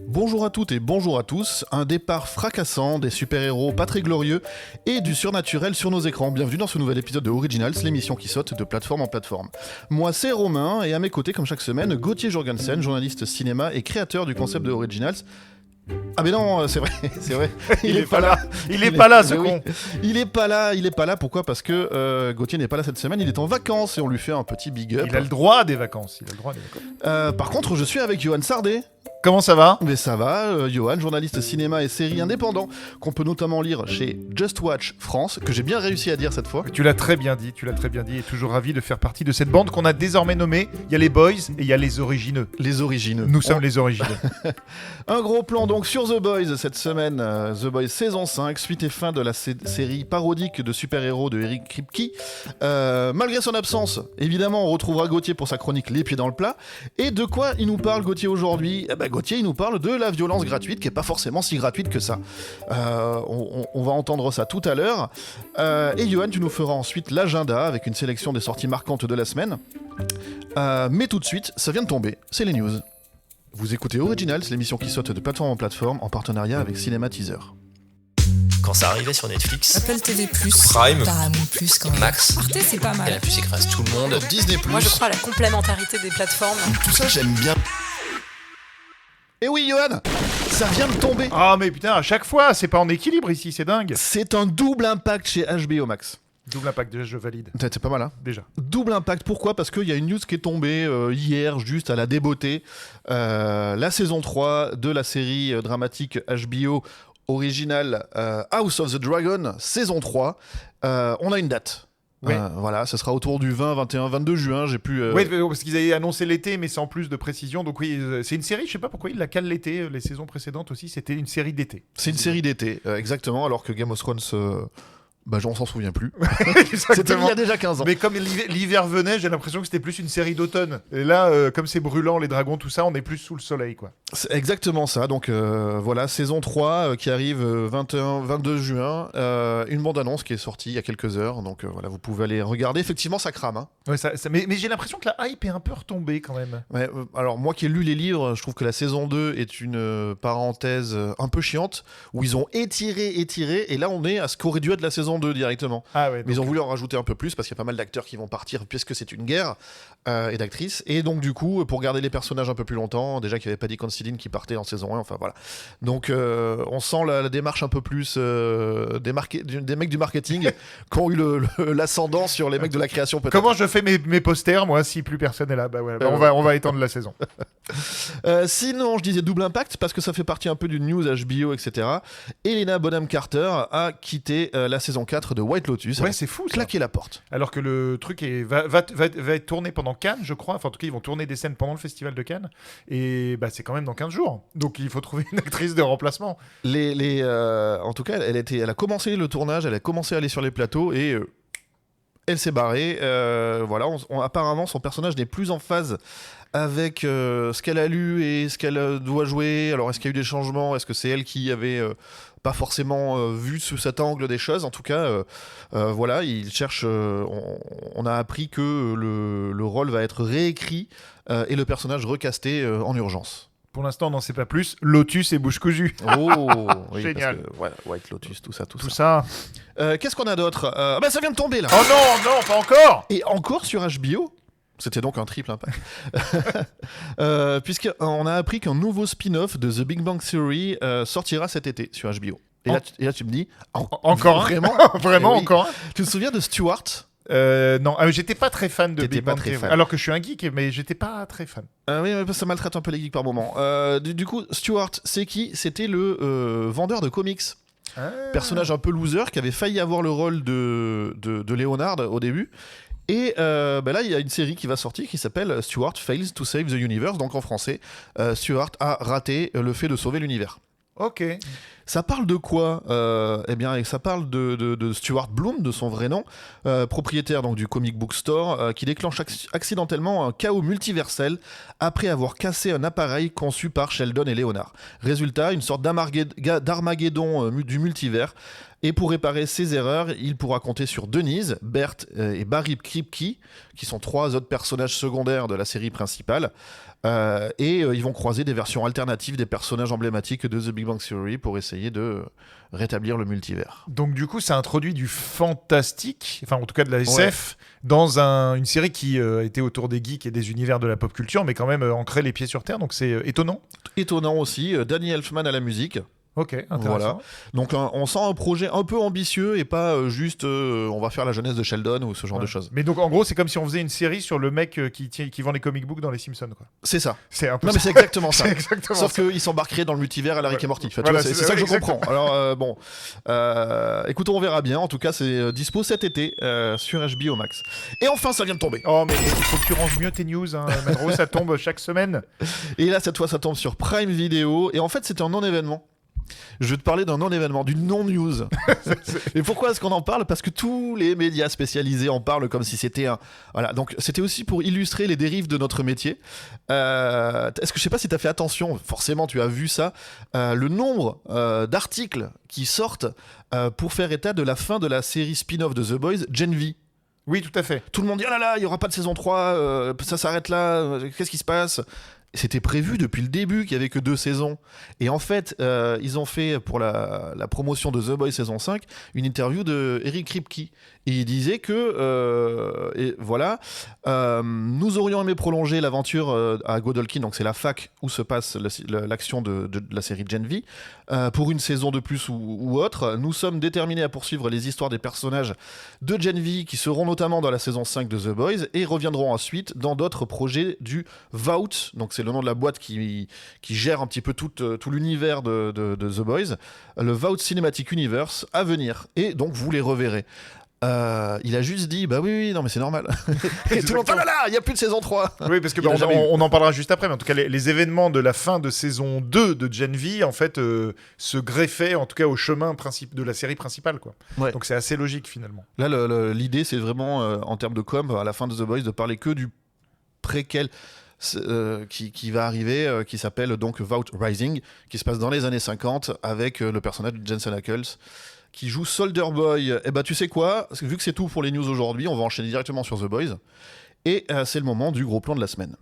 Bonjour à toutes et bonjour à tous, un départ fracassant, des super-héros pas très glorieux et du surnaturel sur nos écrans. Bienvenue dans ce nouvel épisode de Originals, l'émission qui saute de plateforme en plateforme. Moi c'est Romain et à mes côtés comme chaque semaine, Gauthier Jorgensen, journaliste cinéma et créateur du concept de Originals. Ah mais non, c'est vrai, il est pas là. Il est pas là ce con. Il est pas là, pourquoi ? Parce que Gauthier n'est pas là cette semaine, il est en vacances et on lui fait un petit big up. Il a le droit des vacances, Par contre, je suis avec Johan Sardet. Comment ça va ? Mais ça va, Johan, journaliste cinéma et séries indépendant, qu'on peut notamment lire chez Just Watch France, que j'ai bien réussi à dire cette fois. Tu l'as très bien dit, et toujours ravi de faire partie de cette bande qu'on a désormais nommée. Il y a les boys et il y a les origineux. Les origineux. Nous sommes les origineux. Un gros plan donc sur The Boys cette semaine, The Boys saison 5, suite et fin de la série parodique de super-héros de Eric Kripke. Malgré son absence, évidemment, on retrouvera Gauthier pour sa chronique Les Pieds dans le plat. Et de quoi il nous parle Gauthier aujourd'hui ? Gauthier, il nous parle de la violence gratuite, qui est pas forcément si gratuite que ça. On va entendre ça tout à l'heure. Et Johan, tu nous feras ensuite l'agenda avec une sélection des sorties marquantes de la semaine. Mais tout de suite, ça vient de tomber, c'est les news. Vous écoutez Originals, l'émission qui saute de plateforme en plateforme en partenariat avec Cinéma Teaser. Quand ça arrivait sur Netflix, Apple TV+, Prime, Paramount+, quand même. Max, Arte, c'est pas mal. et la plus écrase tout le monde. Disney+. Moi je crois à la complémentarité des plateformes. Tout ça, j'aime bien. Et oui, Johan, ça vient de tomber. Ah mais putain, à chaque fois, c'est pas en équilibre ici, c'est dingue. C'est un double impact chez HBO Max. Double impact, déjà je valide. C'est pas mal, hein ? Déjà. Double impact, pourquoi ? Parce qu'il y a une news qui est tombée hier, juste à la débeauté. La saison 3 de la série dramatique HBO originale House of the Dragon, saison 3. On a une date. Ouais. Voilà, ce sera autour du 20, 21, 22 juin, j'ai pu... Ouais, parce qu'ils avaient annoncé l'été, mais sans plus de précision. Donc oui, c'est une série, je sais pas pourquoi ils la calent l'été. Les saisons précédentes aussi, c'était une série d'été. C'est une série d'été, exactement, alors que Game of Thrones... on s'en souvient plus. C'était il y a déjà 15 ans. Mais comme l'hiver venait, j'ai l'impression que c'était plus une série d'automne. Et là, comme c'est brûlant, les dragons, tout ça, on est plus sous le soleil, quoi. C'est exactement ça. Donc voilà, saison 3 qui arrive 22 juin. Une bande-annonce qui est sortie il y a quelques heures. Donc voilà, vous pouvez aller regarder. Effectivement, ça crame. Hein. Ouais, mais j'ai l'impression que la hype est un peu retombée quand même. Ouais, alors moi qui ai lu les livres, je trouve que la saison 2 est une parenthèse un peu chiante, où ils ont étiré, et là on est à ce qu'aurait dû être la saison 2 directement. Ah ouais, mais ils ont voulu en rajouter un peu plus parce qu'il y a pas mal d'acteurs qui vont partir puisque c'est une guerre et d'actrices. Et donc du coup, pour garder les personnages un peu plus longtemps, déjà qu'il n'y avait pas Paddy Considine qui partait en saison 1, enfin voilà. Donc on sent la démarche un peu plus des mecs du marketing qui ont eu l'ascendant sur les mecs de la création peut-être. Comment je fais mes posters, moi, si plus personne est là ? On va étendre la saison. Sinon, je disais double impact parce que ça fait partie un peu d'une news HBO, etc. Helena Bonham Carter a quitté la saison 4 de White Lotus. Ouais, c'est fou ça. Claquer la porte. Alors que le truc va être tourné pendant Cannes, je crois. Enfin, en tout cas, ils vont tourner des scènes pendant le festival de Cannes. Et c'est quand même dans 15 jours. Donc, il faut trouver une actrice de remplacement. En tout cas, elle a commencé le tournage, elle a commencé à aller sur les plateaux et elle s'est barrée. Voilà, apparemment, son personnage n'est plus en phase avec ce qu'elle a lu et ce qu'elle doit jouer. Alors, est-ce qu'il y a eu des changements ? Est-ce que c'est elle qui avait pas forcément vu sous cet angle des choses ? En tout cas, voilà, il cherche. On a appris que le rôle va être réécrit et le personnage recasté en urgence. Pour l'instant, on n'en sait pas plus. Lotus et bouche cousue. Oh, oui, génial. Parce que, ouais, White Lotus, tout ça. Qu'est-ce qu'on a d'autre ? Ça vient de tomber là. Oh non, pas encore. Et encore sur HBO. C'était donc un triple impact. Puisqu'on a appris qu'un nouveau spin-off de The Big Bang Theory sortira cet été sur HBO. Et là, tu me dis... Encore vraiment Vraiment, oui. encore Tu te souviens de Stewart ? Non, j'étais pas très fan de Big Bang Theory. Alors que je suis un geek, mais j'étais pas très fan. Oui, mais ça maltraite un peu les geeks par moment. Du coup, Stewart, c'est qui ? C'était le vendeur de comics. Personnage un peu loser qui avait failli avoir le rôle de Leonard au début. Et là, il y a une série qui va sortir qui s'appelle Stewart Fails to Save the Universe. Donc en français, Stewart a raté le fait de sauver l'univers. Ok. Ça parle de quoi ? Ça parle de Stuart Bloom, de son vrai nom, propriétaire donc, du comic book store, qui déclenche accidentellement un chaos multiversel après avoir cassé un appareil conçu par Sheldon et Leonard. Résultat, une sorte d'Armageddon du multivers. Et pour réparer ses erreurs, il pourra compter sur Denise, Bert et Barry Kripke, qui sont 3 autres personnages secondaires de la série principale. Ils vont croiser des versions alternatives des personnages emblématiques de The Big Bang Theory pour essayer de rétablir le multivers. Donc du coup, ça introduit du fantastique, enfin en tout cas de la SF, dans une série qui était autour des geeks et des univers de la pop culture, mais quand même ancrée les pieds sur terre, donc c'est étonnant. Étonnant aussi, Danny Elfman à la musique. Ok, intéressant. Voilà. Donc on sent un projet un peu ambitieux et pas juste on va faire la jeunesse de Sheldon ou ce genre de choses. Mais donc en gros, c'est comme si on faisait une série sur le mec qui vend les comic books dans les Simpsons, quoi. C'est ça. C'est un peu Non mais c'est exactement ça. C'est exactement Sauf ça. qu'ils s'embarqueraient dans le multivers à la Rick et Morty. Enfin, tu Voilà, vois, c'est ça que je comprends. Alors bon, écoutons, on verra bien. En tout cas, c'est dispo cet été sur HBO Max. Et enfin, ça vient de tomber. Oh mais il faut que tu ranges mieux tes news, hein. Madro, ça tombe chaque semaine. Et là, cette fois, ça tombe sur Prime Video. Et en fait, c'était un non-événement. Je vais te parler d'un non-événement, d'une non-news. Et pourquoi est-ce qu'on en parle ? Parce que tous les médias spécialisés en parlent comme si c'était un... Voilà, donc c'était aussi pour illustrer les dérives de notre métier. Est-ce que je sais pas si tu as fait attention, forcément tu as vu ça, le nombre d'articles qui sortent pour faire état de la fin de la série spin-off de The Boys, Gen V. Oui, tout à fait. Tout le monde dit « Oh là là, il n'y aura pas de saison 3, ça s'arrête là, qu'est-ce qui se passe ?» C'était prévu depuis le début qu'il n'y avait que 2 saisons. Et en fait, ils ont fait pour la promotion de The Boys saison 5 une interview de Eric Kripke. Et il disait que, nous aurions aimé prolonger l'aventure à Godolkin, donc c'est la fac où se passe l'action de la série Gen V, pour une saison de plus ou autre. Nous sommes déterminés à poursuivre les histoires des personnages de Gen V qui seront notamment dans la saison 5 de The Boys et reviendront ensuite dans d'autres projets du Vault, donc c'est le nom de la boîte qui gère un petit peu tout l'univers de The Boys, le Vault Cinematic Universe à venir. Et donc vous les reverrez. Il a juste dit bah oui non mais c'est normal. Et tout le monde oh là là, il n'y a plus de saison 3. Oui, parce que on en parlera juste après, mais en tout cas les événements de la fin de saison 2 de Gen V en fait se greffaient en tout cas au chemin de la série principale, quoi. Ouais. Donc c'est assez logique finalement. Là l'idée c'est vraiment en termes de com à la fin de The Boys de parler que du préquel qui va arriver, qui s'appelle donc Vault Rising, qui se passe dans les années 50 avec le personnage de Jensen Ackles qui joue Soldier Boy. Et bah tu sais quoi, vu que c'est tout pour les news aujourd'hui, on va enchaîner directement sur The Boys. Et c'est le moment du gros plan de la semaine.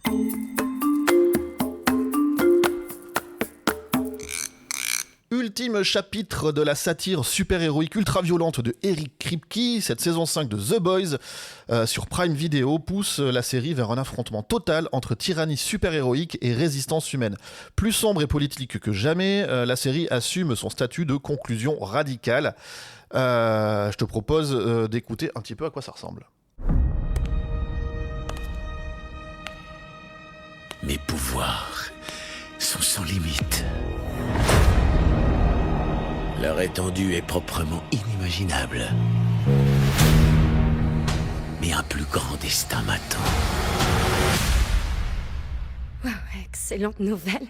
Ultime chapitre de la satire super-héroïque ultra-violente de Eric Kripke, cette saison 5 de The Boys sur Prime Video pousse la série vers un affrontement total entre tyrannie super-héroïque et résistance humaine. Plus sombre et politique que jamais, la série assume son statut de conclusion radicale. Je te propose d'écouter un petit peu à quoi ça ressemble. Mes pouvoirs sont sans limite. Leur étendue est proprement inimaginable. Mais un plus grand destin m'attend. Wow, excellente nouvelle.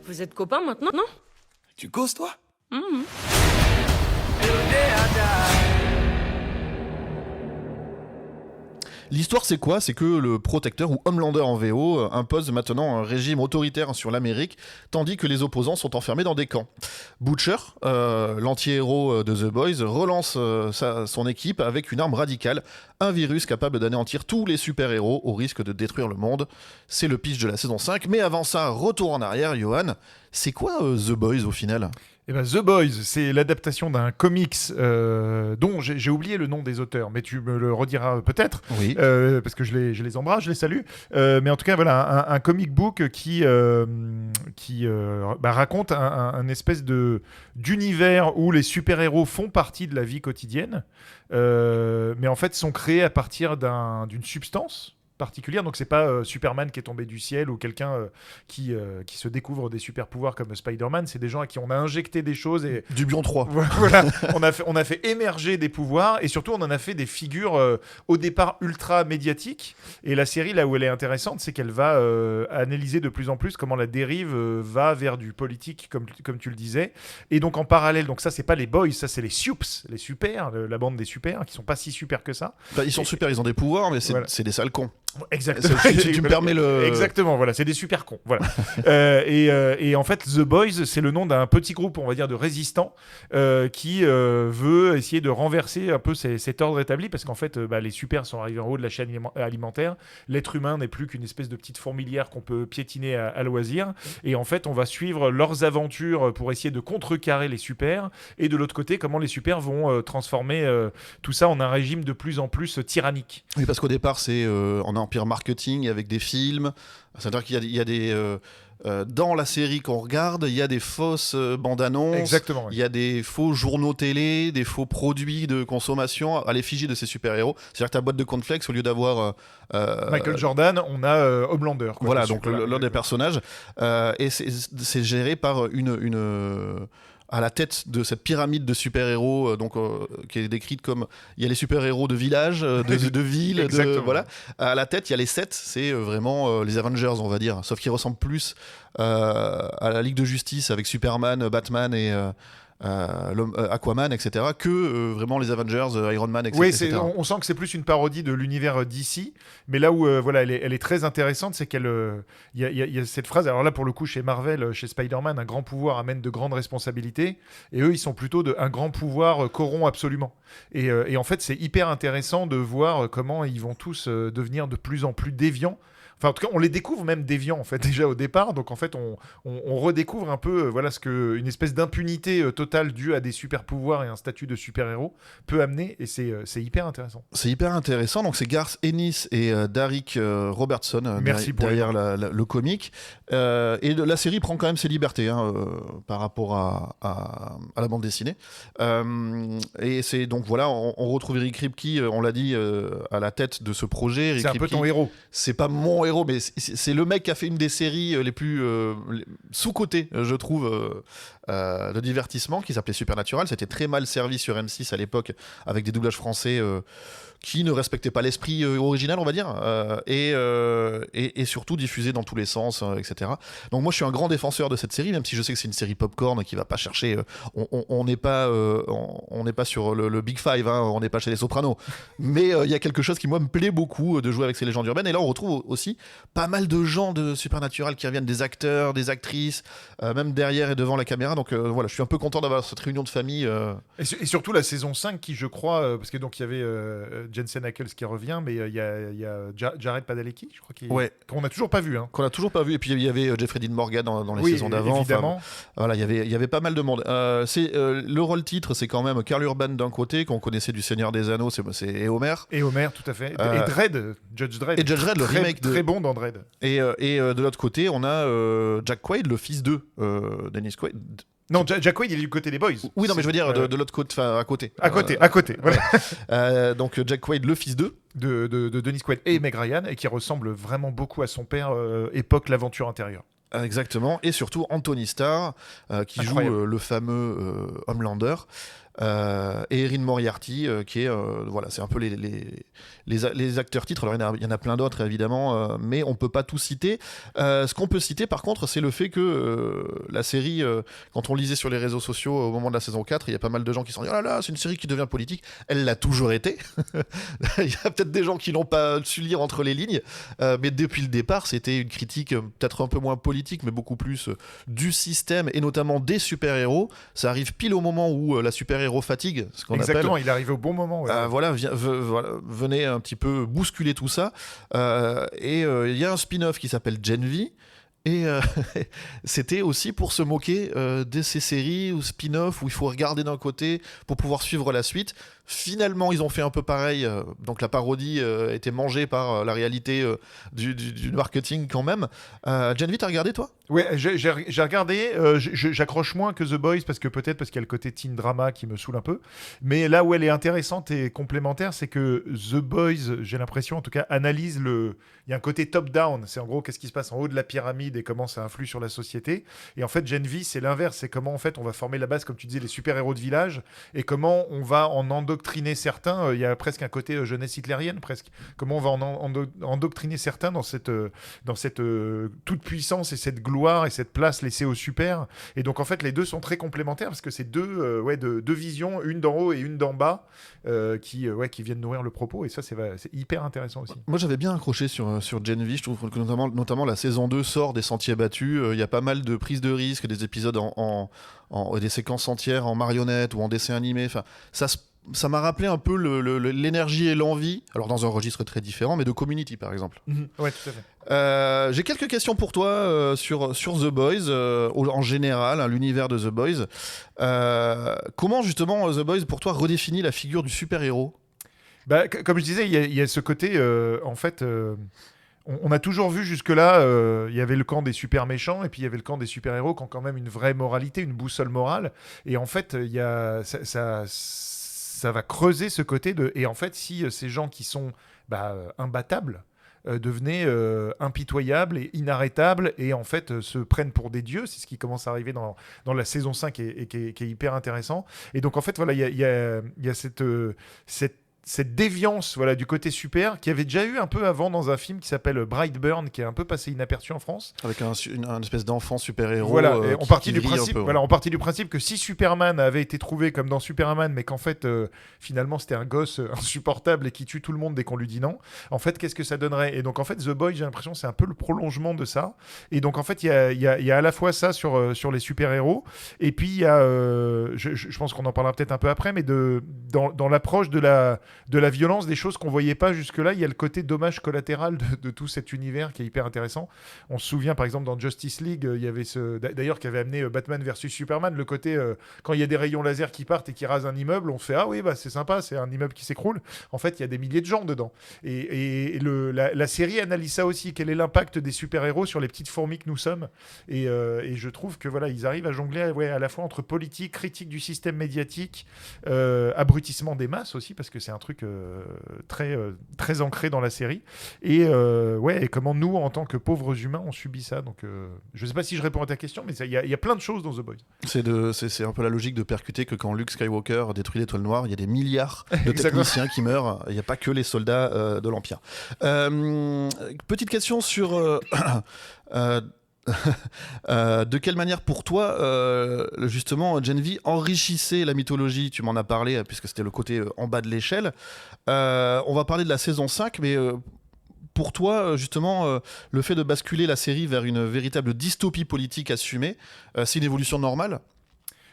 Vous êtes copains maintenant, non ? Tu causes, toi ? L'histoire, c'est quoi ? C'est que le protecteur, ou Homelander en VO, impose maintenant un régime autoritaire sur l'Amérique, tandis que les opposants sont enfermés dans des camps. Butcher, l'anti-héros de The Boys, relance son équipe avec une arme radicale, un virus capable d'anéantir tous les super-héros au risque de détruire le monde. C'est le pitch de la saison 5, mais avant ça, retour en arrière, Johan. C'est quoi The Boys au final ? Eh ben, The Boys, c'est l'adaptation d'un comics dont j'ai oublié le nom des auteurs, mais tu me le rediras peut-être, oui. Parce que je les embrasse, je les salue. Mais en tout cas, voilà, un comic book qui raconte un espèce d'univers où les super-héros font partie de la vie quotidienne, mais en fait sont créés à partir d'une substance particulière. Donc c'est pas Superman qui est tombé du ciel ou quelqu'un qui se découvre des super pouvoirs comme Spider-Man. C'est des gens à qui on a injecté des choses et du Bion 3. Voilà, on a fait émerger des pouvoirs et surtout on en a fait des figures au départ ultra médiatiques. Et la série, là où elle est intéressante, c'est qu'elle va analyser de plus en plus comment la dérive va vers du politique, comme tu le disais. Et donc en parallèle, donc ça c'est pas les boys, ça c'est les Supes, les super, la bande des super, qui sont pas si super que ça. Bah, ils sont super, ils ont des pouvoirs, mais c'est des sales cons. Exactement. Tu me permets le... Exactement, voilà, c'est des super cons. Voilà. Et en fait, The Boys, c'est le nom d'un petit groupe, on va dire, de résistants qui veut essayer de renverser un peu cet ordre établi, parce qu'en fait, les super sont arrivés en haut de la chaîne alimentaire. L'être humain n'est plus qu'une espèce de petite fourmilière qu'on peut piétiner à loisir. Et en fait, on va suivre leurs aventures pour essayer de contrecarrer les super. Et de l'autre côté, comment les super vont transformer tout ça en un régime de plus en plus tyrannique. Oui, parce qu'au départ, c'est en empire marketing avec des films. C'est-à-dire qu'il y a des... dans la série qu'on regarde, il y a des fausses bandes annonces. Exactement. Il y a des faux journaux télé, des faux produits de consommation à l'effigie de ces super-héros. C'est-à-dire que ta boîte de cornflakes, au lieu d'avoir... Michael Jordan, on a Homelander. Quoi, voilà, dessus, donc l'un des personnages. Et c'est géré par une à la tête de cette pyramide de super-héros, qui est décrite comme il y a les super-héros de village, de ville, voilà. À la tête, il y a les 7, c'est vraiment les Avengers, on va dire, sauf qu'ils ressemblent plus à la Ligue de Justice avec Superman, Batman et Aquaman, etc., que vraiment les Avengers, Iron Man, etc. Oui, on sent que c'est plus une parodie de l'univers DC, mais là où elle est très intéressante, c'est qu'elle il y a cette phrase. Alors là, pour le coup, chez Marvel, chez Spider-Man, un grand pouvoir amène de grandes responsabilités, et eux, ils sont plutôt un grand pouvoir corrompt absolument. Et en fait, c'est hyper intéressant de voir comment ils vont tous devenir de plus en plus déviants. Enfin, en tout cas, on les découvre même déviants en fait déjà au départ. Donc en fait, on redécouvre un peu une espèce d'impunité totale due à des super pouvoirs et un statut de super héros peut amener. Et c'est hyper intéressant. C'est hyper intéressant. Donc c'est Garth Ennis et Derek Robertson derrière le comique. Et la série prend quand même ses libertés par rapport à la bande dessinée. Et c'est donc voilà, on retrouve Eric Kripke, on l'a dit, à la tête de ce projet. Eric c'est un Kripke, peu ton héros. C'est pas mon héros, mais c'est le mec qui a fait une des séries les plus sous-cotées, je trouve, de divertissement, qui s'appelait Supernatural. C'était très mal servi sur M6 à l'époque, avec des doublages français qui ne respectaient pas l'esprit original, on va dire, et surtout diffusé dans tous les sens, etc. Donc moi, je suis un grand défenseur de cette série, même si je sais que c'est une série popcorn qui va pas chercher... on n'est pas sur le Big Five, on n'est pas chez les Sopranos. Mais il y a quelque chose qui, moi, me plaît beaucoup de jouer avec ces légendes urbaines. Et là, on retrouve aussi pas mal de gens de Supernatural qui reviennent, des acteurs, des actrices, même derrière et devant la caméra. Donc voilà, je suis un peu content d'avoir cette réunion de famille. Et surtout la saison 5 qui, je crois, parce que donc il y avait Jensen Ackles qui revient, mais il y a Jared Padalecki, je crois, qu'on n'a toujours pas vu. Qu'on n'a toujours pas vu. Et puis il y avait Jeffrey Dean Morgan dans les saisons d'avant. Évidemment. Voilà, il y avait pas mal de monde. Le rôle titre, c'est quand même Karl Urban d'un côté, qu'on connaissait du Seigneur des Anneaux, et Homer. Et Homer, tout à fait. Et Dredd, Judge Dredd. Et Judge Dredd, le remake très bon dans Dredd. Et de l'autre côté, on a Jack Quaid, le fils de Dennis Quaid. Non, Jack Quaid, il est du côté des boys. Oui, non, mais je veux dire de l'autre côté, enfin à côté. À côté, voilà. Donc Jack Quaid, le fils de Dennis Quaid et Meg Ryan, et qui ressemble vraiment beaucoup à son père, époque L'Aventure Intérieure. Exactement, et surtout Anthony Starr, qui Incroyable. joue le fameux Homelander. Et Erin Moriarty, qui est voilà, c'est un peu les acteurs titres. Alors il y en a plein d'autres évidemment, mais on peut pas tout citer. Ce qu'on peut citer par contre, c'est le fait que la série, quand on lisait sur les réseaux sociaux au moment de la saison 4, il y a pas mal de gens qui se sont dit oh là là, c'est une série qui devient politique. Elle l'a toujours été. Il y a peut-être des gens qui n'ont pas su lire entre les lignes, mais depuis le départ, c'était une critique peut-être un peu moins politique, mais beaucoup plus du système et notamment des super-héros. Ça arrive pile au moment où la super-héros fatigue, ce qu'on appelle. Exactement, il arrive au bon moment. Ouais. Voilà, venez un petit peu bousculer tout ça. Et il y a un spin-off qui s'appelle Gen V. Et c'était aussi pour se moquer de ces séries ou spin-off où il faut regarder d'un côté pour pouvoir suivre la suite. Finalement, ils ont fait un peu pareil. Donc la parodie était mangée par la réalité du marketing quand même. Gen V, t'as regardé toi ? Ouais, j'ai regardé. J'accroche moins que The Boys parce qu'il y a le côté teen drama qui me saoule un peu. Mais là où elle est intéressante et complémentaire, c'est que The Boys, j'ai l'impression en tout cas, analyse il y a un côté top-down. C'est en gros qu'est-ce qui se passe en haut de la pyramide et comment ça influe sur la société. Et en fait, Gen V, c'est l'inverse. C'est comment en fait on va former la base, comme tu disais, les super-héros de village et comment on va en endoctriner endoctriner certains. Il y a presque un côté jeunesse hitlérienne, presque. Comment on va endoctriner certains dans cette toute puissance et cette gloire et cette place laissée au super. Et donc en fait, les deux sont très complémentaires parce que c'est deux visions, une d'en haut et une d'en bas, qui viennent nourrir le propos. Et ça, c'est hyper intéressant aussi. Moi, j'avais bien accroché sur Gen V. Je trouve que notamment la saison 2 sort des sentiers battus. Il y a pas mal de prises de risques, des épisodes des séquences entières en marionnette ou en dessin animé. Enfin, ça m'a rappelé un peu l'énergie et l'envie, alors dans un registre très différent, mais de Community par exemple. Ouais, tout à fait. J'ai quelques questions pour toi sur The Boys, en général, hein, l'univers de The Boys. Comment justement The Boys pour toi redéfinit la figure du super-héros ? Comme je disais, il y a ce côté, en fait... On a toujours vu jusque-là, il y avait le camp des super méchants et puis il y avait le camp des super-héros qui ont quand même une vraie moralité, une boussole morale. Et en fait, ça va creuser ce côté de... Et en fait, si ces gens qui sont imbattables devenaient impitoyables et inarrêtables et en fait se prennent pour des dieux, c'est ce qui commence à arriver dans la saison 5 et qui est hyper intéressant. Et donc en fait, voilà, il y a cette déviance du côté super qui avait déjà eu un peu avant dans un film qui s'appelle Brightburn, qui est un peu passé inaperçu en France, avec un espèce d'enfant super-héros. Voilà, on partit du principe que si Superman avait été trouvé comme dans Superman, mais qu'en fait finalement c'était un gosse insupportable et qui tue tout le monde dès qu'on lui dit non, en fait qu'est-ce que ça donnerait? Et donc en fait The Boys, j'ai l'impression c'est un peu le prolongement de ça. Et donc en fait il y a à la fois ça sur les super-héros, et puis il y a je pense qu'on en parlera peut-être un peu après, mais dans l'approche de la violence, des choses qu'on voyait pas jusque-là. Il y a le côté dommage collatéral de tout cet univers qui est hyper intéressant. On se souvient par exemple dans Justice League, il y avait d'ailleurs qui avait amené Batman versus Superman, le côté quand il y a des rayons laser qui partent et qui rasent un immeuble, on fait ah oui c'est sympa, c'est un immeuble qui s'écroule. En fait il y a des milliers de gens dedans. Et la série analyse ça aussi, quel est l'impact des super-héros sur les petites fourmis que nous sommes. Et je trouve que voilà, ils arrivent à jongler à la fois entre politique, critique du système médiatique, abrutissement des masses aussi, parce que c'est un truc très ancré dans la série, et comment nous en tant que pauvres humains on subit ça. Donc je sais pas si je réponds à ta question, mais il y a plein de choses dans The Boys. C'est un peu la logique de percuter que quand Luke Skywalker détruit l'étoile noire, il y a des milliards de techniciens qui meurent, il n'y a pas que les soldats de l'Empire. Petite question sur de quelle manière pour toi justement Gen V enrichissait la mythologie? Tu m'en as parlé puisque c'était le côté en bas de l'échelle. On va parler de la saison 5, mais pour toi justement le fait de basculer la série vers une véritable dystopie politique assumée, c'est une évolution normale?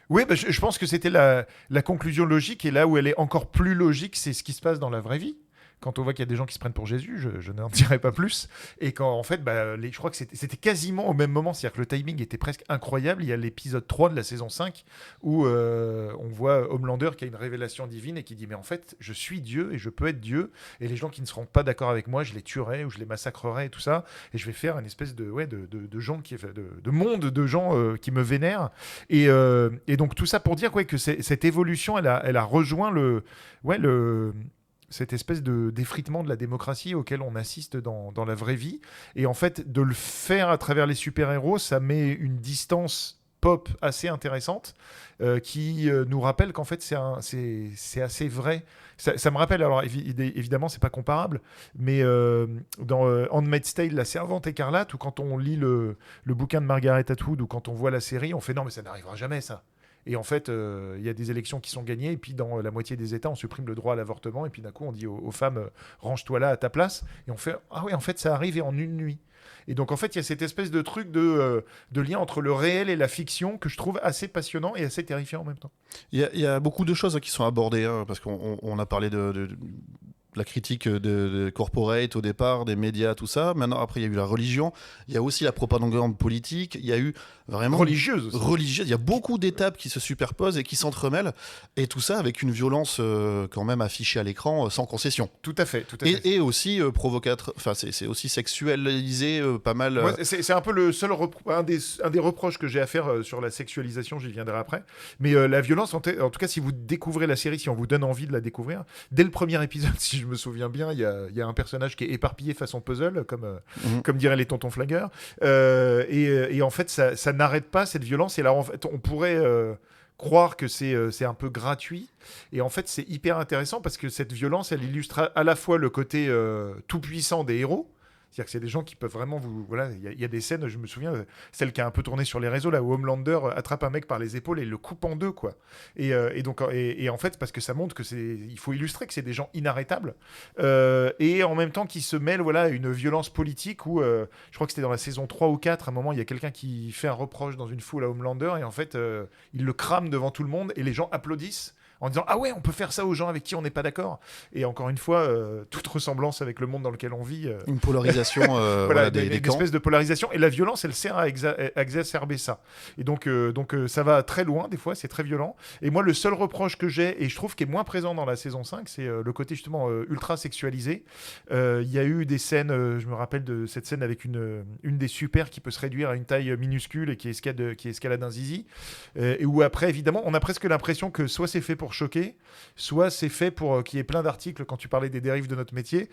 Oui, je pense que c'était la conclusion logique, et là où elle est encore plus logique, c'est ce qui se passe dans la vraie vie. Quand on voit qu'il y a des gens qui se prennent pour Jésus, je n'en dirai pas plus. Et quand, en fait, je crois que c'était quasiment au même moment, c'est-à-dire que le timing était presque incroyable. Il y a l'épisode 3 de la saison 5 où on voit Homelander qui a une révélation divine et qui dit « Mais en fait, je suis Dieu et je peux être Dieu. Et les gens qui ne seront pas d'accord avec moi, je les tuerai ou je les massacrerai et tout ça. Et je vais faire une espèce de gens de monde de gens qui me vénèrent. » Et donc tout ça pour dire que cette évolution, elle a rejoint cette espèce d'effritement de la démocratie auquel on assiste dans la vraie vie. Et en fait, de le faire à travers les super-héros, ça met une distance pop assez intéressante qui nous rappelle qu'en fait, c'est assez vrai. Ça me rappelle, alors évidemment, c'est pas comparable, mais dans Handmaid's Tale, la servante écarlate, ou quand on lit le bouquin de Margaret Atwood, ou quand on voit la série, on fait « Non, mais ça n'arrivera jamais, ça ». Et en fait, il y a des élections qui sont gagnées, et puis dans la moitié des États, on supprime le droit à l'avortement, et puis d'un coup, on dit aux femmes range-toi là à ta place, et on fait ah oui, en fait, ça arrive en une nuit. Et donc en fait, il y a cette espèce de truc de lien entre le réel et la fiction que je trouve assez passionnant et assez terrifiant en même temps. Il y a beaucoup de choses qui sont abordées, parce qu'on a parlé de la critique de corporate au départ, des médias, tout ça. Maintenant, après, il y a eu la religion. Il y a aussi la propagande politique. Il y a eu vraiment... Religieuse aussi. Religieuse. Il y a beaucoup d'étapes qui se superposent et qui s'entremêlent. Et tout ça avec une violence quand même affichée à l'écran sans concession. Tout à fait. Et aussi provocateur. Enfin, c'est aussi sexualisé pas mal. Ouais, c'est un peu le seul un des reproches que j'ai à faire sur la sexualisation. J'y viendrai après. Mais la violence, en tout cas, si vous découvrez la série, si on vous donne envie de la découvrir, dès le premier épisode, si je me souviens bien, il y a un personnage qui est éparpillé façon puzzle, comme diraient les tontons flingueurs, et en fait ça n'arrête pas cette violence. Et là en fait on pourrait croire que c'est un peu gratuit. Et en fait, c'est hyper intéressant parce que cette violence, elle illustre à la fois le côté tout-puissant des héros. C'est-à-dire que c'est des gens qui peuvent vraiment vous... Voilà, il y a des scènes, je me souviens, celle qui a un peu tourné sur les réseaux, là où Homelander attrape un mec par les épaules et le coupe en deux, quoi. Donc, en fait, parce que ça montre que il faut illustrer que c'est des gens inarrêtables. Et en même temps, qui se mêlent, voilà, à une violence politique où, je crois que c'était dans la saison 3 ou 4, à un moment, il y a quelqu'un qui fait un reproche dans une foule à Homelander et en fait, il le crame devant tout le monde et les gens applaudissent en disant ah ouais, on peut faire ça aux gens avec qui on n'est pas d'accord. Et encore une fois, toute ressemblance avec le monde dans lequel on vit. Une polarisation voilà, des une camps. espèce de polarisation. Et la violence, elle sert à exacerber ça. Et donc, ça va très loin, des fois, c'est très violent. Et moi, le seul reproche que j'ai, et je trouve qu'il est moins présent dans la saison 5, c'est le côté justement ultra sexualisé. Il y a eu des scènes, je me rappelle de cette scène avec une des super qui peut se réduire à une taille minuscule et qui escalade un zizi. Et où après, évidemment, on a presque l'impression que soit c'est fait pour choquer, soit c'est fait pour qu'il y ait plein d'articles, quand tu parlais des dérives de notre métier,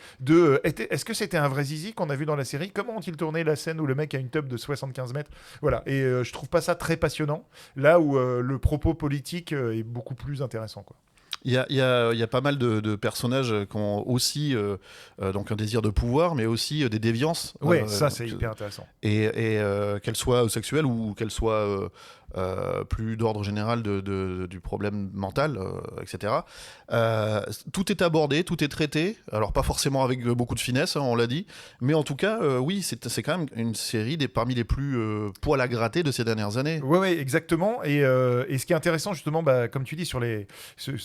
est-ce que c'était un vrai zizi qu'on a vu dans la série? Comment ont-ils tourné la scène où le mec a une tub de 75 mètres? Voilà, et je trouve pas ça très passionnant, là où le propos politique est beaucoup plus intéressant, quoi. Il y a pas mal de personnages qui ont aussi donc un désir de pouvoir, mais aussi des déviances. Ouais, ça c'est hyper intéressant. Et qu'elles soient sexuelles ou qu'elles soient plus d'ordre général du problème mental, etc. Tout est abordé, tout est traité. Alors pas forcément avec beaucoup de finesse, hein, on l'a dit, mais en tout cas, oui, c'est quand même une série parmi les plus poils à gratter de ces dernières années. Ouais, exactement. Et ce qui est intéressant justement, comme tu dis, ça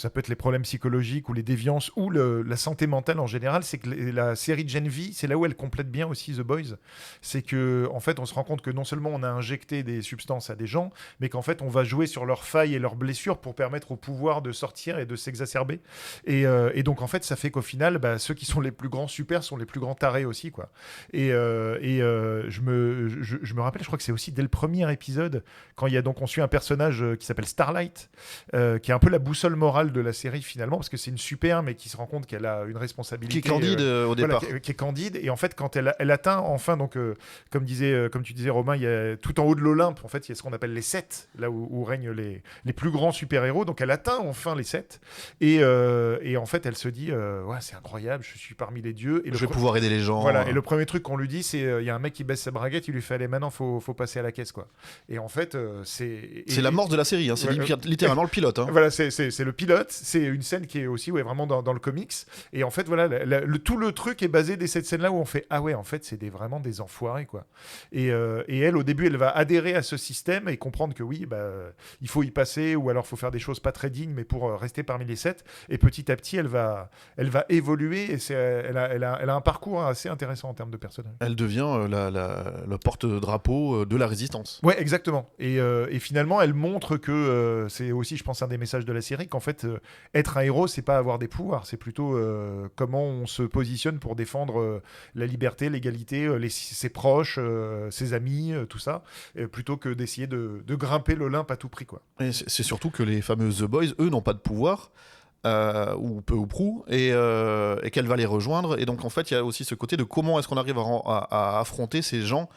peut être les problèmes psychologiques ou les déviances ou la santé mentale en général, c'est que la série Gen V, c'est là où elle complète bien aussi The Boys. C'est que en fait, on se rend compte que non seulement on a injecté des substances à des gens, mais qu'en fait, on va jouer sur leurs failles et leurs blessures pour permettre au pouvoir de sortir et de s'exacerber. Et donc, en fait, ça fait qu'au final, ceux qui sont les plus grands super sont les plus grands tarés aussi, quoi. Je me rappelle, je crois que c'est aussi dès le premier épisode, quand on suit un personnage qui s'appelle Starlight, qui est un peu la boussole morale de la série, finalement, parce que c'est une super, mais qui se rend compte qu'elle a une responsabilité. Qui est candide au départ. Voilà, qui est candide. Et en fait, quand elle atteint enfin, donc, comme tu disais, Romain, il y a, tout en haut de l'Olympe, en fait, il y a ce qu'on appelle les 7, là où règnent les plus grands super-héros. Donc elle atteint enfin les 7. Et en fait, elle se dit ouais, c'est incroyable, je suis parmi les dieux. Et je vais pouvoir aider les gens. Voilà, et le premier truc qu'on lui dit, c'est il y a un mec qui baisse sa braguette, il lui fait allez, maintenant, faut passer à la caisse, quoi. Et en fait, c'est la mort de la série, hein, c'est littéralement le pilote. Hein. Voilà, c'est le pilote, c'est une scène qui est aussi vraiment dans le comics. Et en fait, voilà, tout le truc est basé de cette scène-là où on fait ah ouais, en fait, c'est vraiment des enfoirés, quoi. Et elle, au début, elle va adhérer à ce système et comprendre que oui, il faut y passer, ou alors il faut faire des choses pas très dignes, mais pour rester parmi les 7. Et petit à petit, elle va évoluer, et elle a un parcours assez intéressant en termes de personnage. Elle devient le porte-drapeau de la résistance. Ouais, exactement. Et finalement, elle montre que c'est aussi, je pense, un des messages de la série, qu'en fait, être un héros, c'est pas avoir des pouvoirs, c'est plutôt comment on se positionne pour défendre la liberté, l'égalité, ses proches, ses amis, tout ça, plutôt que d'essayer de grimper l'Olympe à tout prix, quoi. Et c'est surtout que les fameux The Boys, eux, n'ont pas de pouvoir. Ou peu ou prou, et qu'elle va les rejoindre. Et donc en fait il y a aussi ce côté de comment est-ce qu'on arrive à affronter ces gens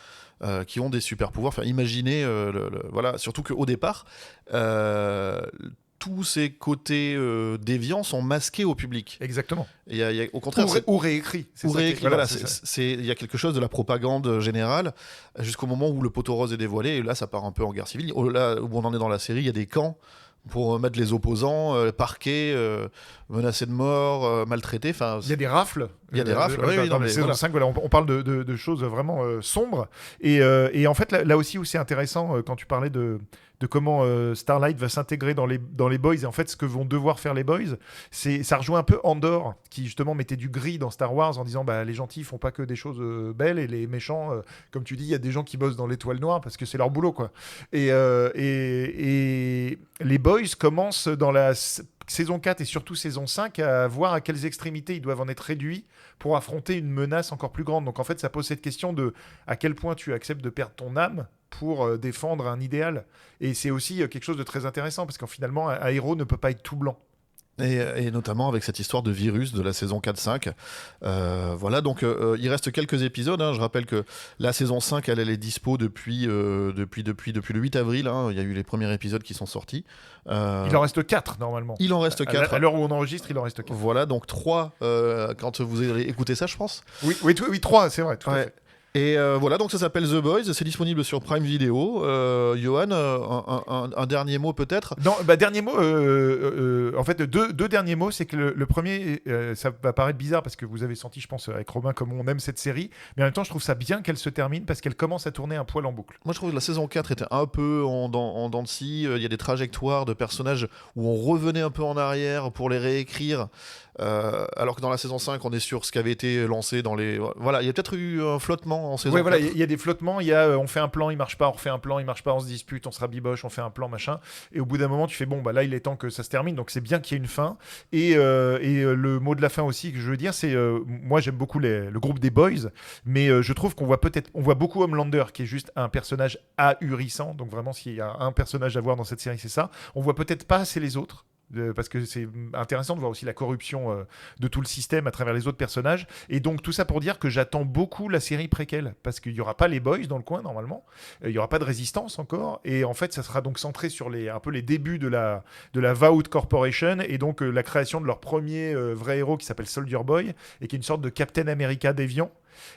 qui ont des super pouvoirs. Enfin, imaginez voilà, surtout qu'au départ tous ces côtés déviants sont masqués au public. Exactement. Et au contraire, ou réécrits. Il y a quelque chose de la propagande générale jusqu'au moment où le poteau rose est dévoilé, et là ça part un peu en guerre civile. Là où on en est dans la série, il y a des camps pour mettre les opposants, parqués, menacés de mort, maltraités. Il y a des rafles. Il y a des rafles. Dans la saison 5, voilà, on parle de choses vraiment sombres. Et en fait, là aussi où c'est intéressant, quand tu parlais de comment Starlight va s'intégrer dans les Boys, et en fait ce que vont devoir faire les Boys, ça rejoint un peu Andor, qui justement mettait du gris dans Star Wars en disant les gentils font pas que des choses belles, et les méchants, comme tu dis, il y a des gens qui bossent dans l'étoile noire parce que c'est leur boulot, quoi. Et les Boys commencent dans la saison 4 et surtout saison 5 à voir à quelles extrémités ils doivent en être réduits pour affronter une menace encore plus grande. Donc en fait, ça pose cette question de à quel point tu acceptes de perdre ton âme pour défendre un idéal. Et c'est aussi quelque chose de très intéressant, parce qu'en finalement, un héros ne peut pas être tout blanc. Et notamment avec cette histoire de virus de la saison 4-5. Voilà, donc il reste quelques épisodes. Je rappelle que la saison 5, elle est dispo depuis le 8 avril. Il y a eu les premiers épisodes qui sont sortis. Il en reste 4 normalement. Il en reste 4. À l'heure où on enregistre, il en reste 4. Voilà, donc 3 quand vous avez écouté ça, je pense. Oui, 3, c'est vrai. Tout à fait. Et voilà, donc ça s'appelle The Boys, c'est disponible sur Prime Video. Johan, un dernier mot peut-être? Non, dernier mot, en fait, deux derniers mots, c'est que le premier, ça va paraître bizarre parce que vous avez senti, je pense, avec Romain, comme on aime cette série, mais en même temps, je trouve ça bien qu'elle se termine parce qu'elle commence à tourner un poil en boucle. Moi, je trouve que la saison 4 était un peu en dents de scie. Il y a des trajectoires de personnages où on revenait un peu en arrière pour les réécrire. Alors que dans la saison 5, on est sur ce qui avait été lancé dans les... Voilà, il y a peut-être eu un flottement en saison 4. Voilà, il y a des flottements, on fait un plan, il marche pas, on refait un plan, il marche pas, on se dispute, on se rabiboche, on fait un plan, machin. Et au bout d'un moment, tu fais, bon, là, il est temps que ça se termine, donc c'est bien qu'il y ait une fin. Et le mot de la fin aussi que je veux dire, c'est, moi, j'aime beaucoup le groupe des Boys, mais je trouve qu'on voit beaucoup Homelander, qui est juste un personnage ahurissant. Donc vraiment, s'il y a un personnage à voir dans cette série, c'est ça. On voit peut-être pas assez les autres. Parce que c'est intéressant de voir aussi la corruption de tout le système à travers les autres personnages, et donc tout ça pour dire que j'attends beaucoup la série préquelle, parce qu'il n'y aura pas les Boys dans le coin normalement, il n'y aura pas de résistance encore, et en fait ça sera donc centré sur un peu les débuts de la Vought Corporation, et donc la création de leur premier vrai héros qui s'appelle Soldier Boy, et qui est une sorte de Captain America déviant.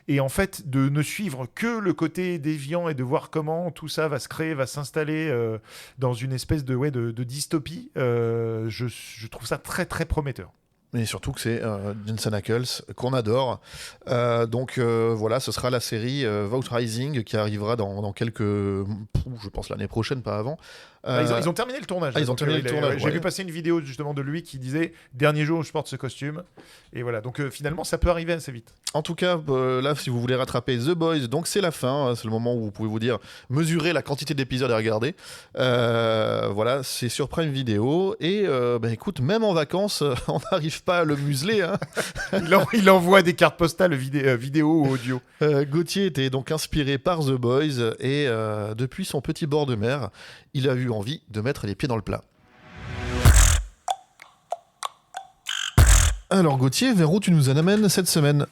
Et en fait, de ne suivre que le côté déviant et de voir comment tout ça va se créer, va s'installer dans une espèce de dystopie, je trouve ça très très prometteur. Mais surtout que c'est Jensen Ackles qu'on adore. Donc voilà, ce sera la série Vought Rising qui arrivera dans quelques... je pense l'année prochaine, pas avant. Ils ont terminé le tournage. Ils ont terminé le tournage. J'ai vu passer une vidéo justement de lui qui disait dernier jour où je porte ce costume. Et voilà, donc finalement ça peut arriver assez vite. En tout cas, là, si vous voulez rattraper The Boys, donc c'est la fin. C'est le moment où vous pouvez vous dire, mesurer la quantité d'épisodes à regarder. Voilà, c'est sur Prime Video. Et écoute, même en vacances, on n'arrive pas à le museler. Il envoie des cartes postales vidéo ou audio. Gauthier était donc inspiré par The Boys. Et depuis son petit bord de mer, il a eu envie de mettre les pieds dans le plat. Alors Gauthier, vers où tu nous en amènes cette semaine ?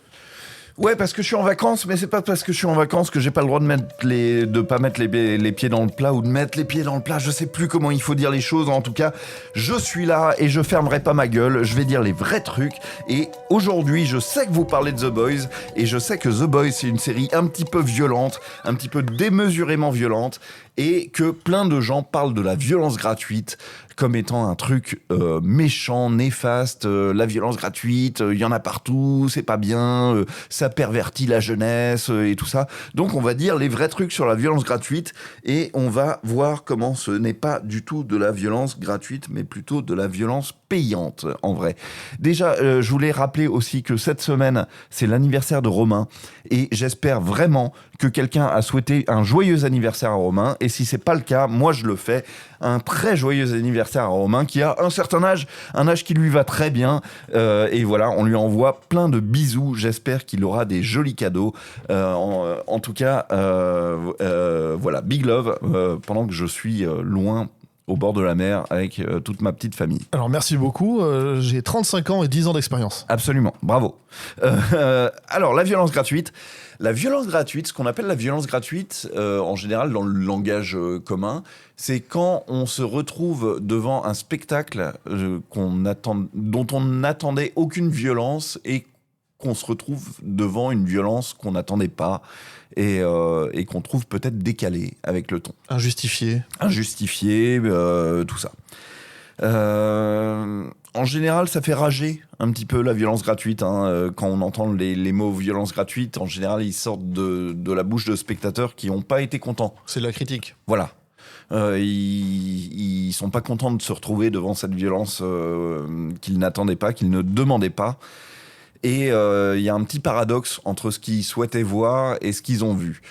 Ouais, parce que je suis en vacances, mais c'est pas parce que je suis en vacances que j'ai pas le droit de pas mettre les pieds dans le plat ou de mettre les pieds dans le plat. Je sais plus comment il faut dire les choses. En tout cas, je suis là et je fermerai pas ma gueule. Je vais dire les vrais trucs. Et aujourd'hui, je sais que vous parlez de The Boys et je sais que The Boys, c'est une série un petit peu violente, un petit peu démesurément violente, et que plein de gens parlent de la violence gratuite comme étant un truc méchant, néfaste. La violence gratuite, il y en a partout, c'est pas bien, ça pervertit la jeunesse et tout ça. Donc on va dire les vrais trucs sur la violence gratuite et on va voir comment ce n'est pas du tout de la violence gratuite, mais plutôt de la violence payante, en vrai. Déjà, je voulais rappeler aussi que cette semaine, c'est l'anniversaire de Romain, et j'espère vraiment que quelqu'un a souhaité un joyeux anniversaire à Romain, et si c'est pas le cas, moi je le fais. Un très joyeux anniversaire à Romain, qui a un certain âge, un âge qui lui va très bien, et voilà, on lui envoie plein de bisous. J'espère qu'il aura des jolis cadeaux. En tout cas, voilà, big love, pendant que je suis loin au bord de la mer avec toute ma petite famille. Alors merci beaucoup, j'ai 35 ans et 10 ans d'expérience. Absolument, bravo. Alors la violence gratuite. La violence gratuite, ce qu'on appelle la violence gratuite, en général dans le langage commun, c'est quand on se retrouve devant un spectacle dont on n'attendait aucune violence et qu'on se retrouve devant une violence qu'on n'attendait pas et qu'on trouve peut-être décalée avec le ton. Injustifié, tout ça. En général, ça fait rager un petit peu la violence gratuite. Quand on entend les mots violence gratuite, en général, ils sortent de la bouche de spectateurs qui n'ont pas été contents. C'est de la critique. Voilà. Ils sont pas contents de se retrouver devant cette violence qu'ils n'attendaient pas, qu'ils ne demandaient pas. Et il y a un petit paradoxe entre ce qu'ils souhaitaient voir et ce qu'ils ont vu.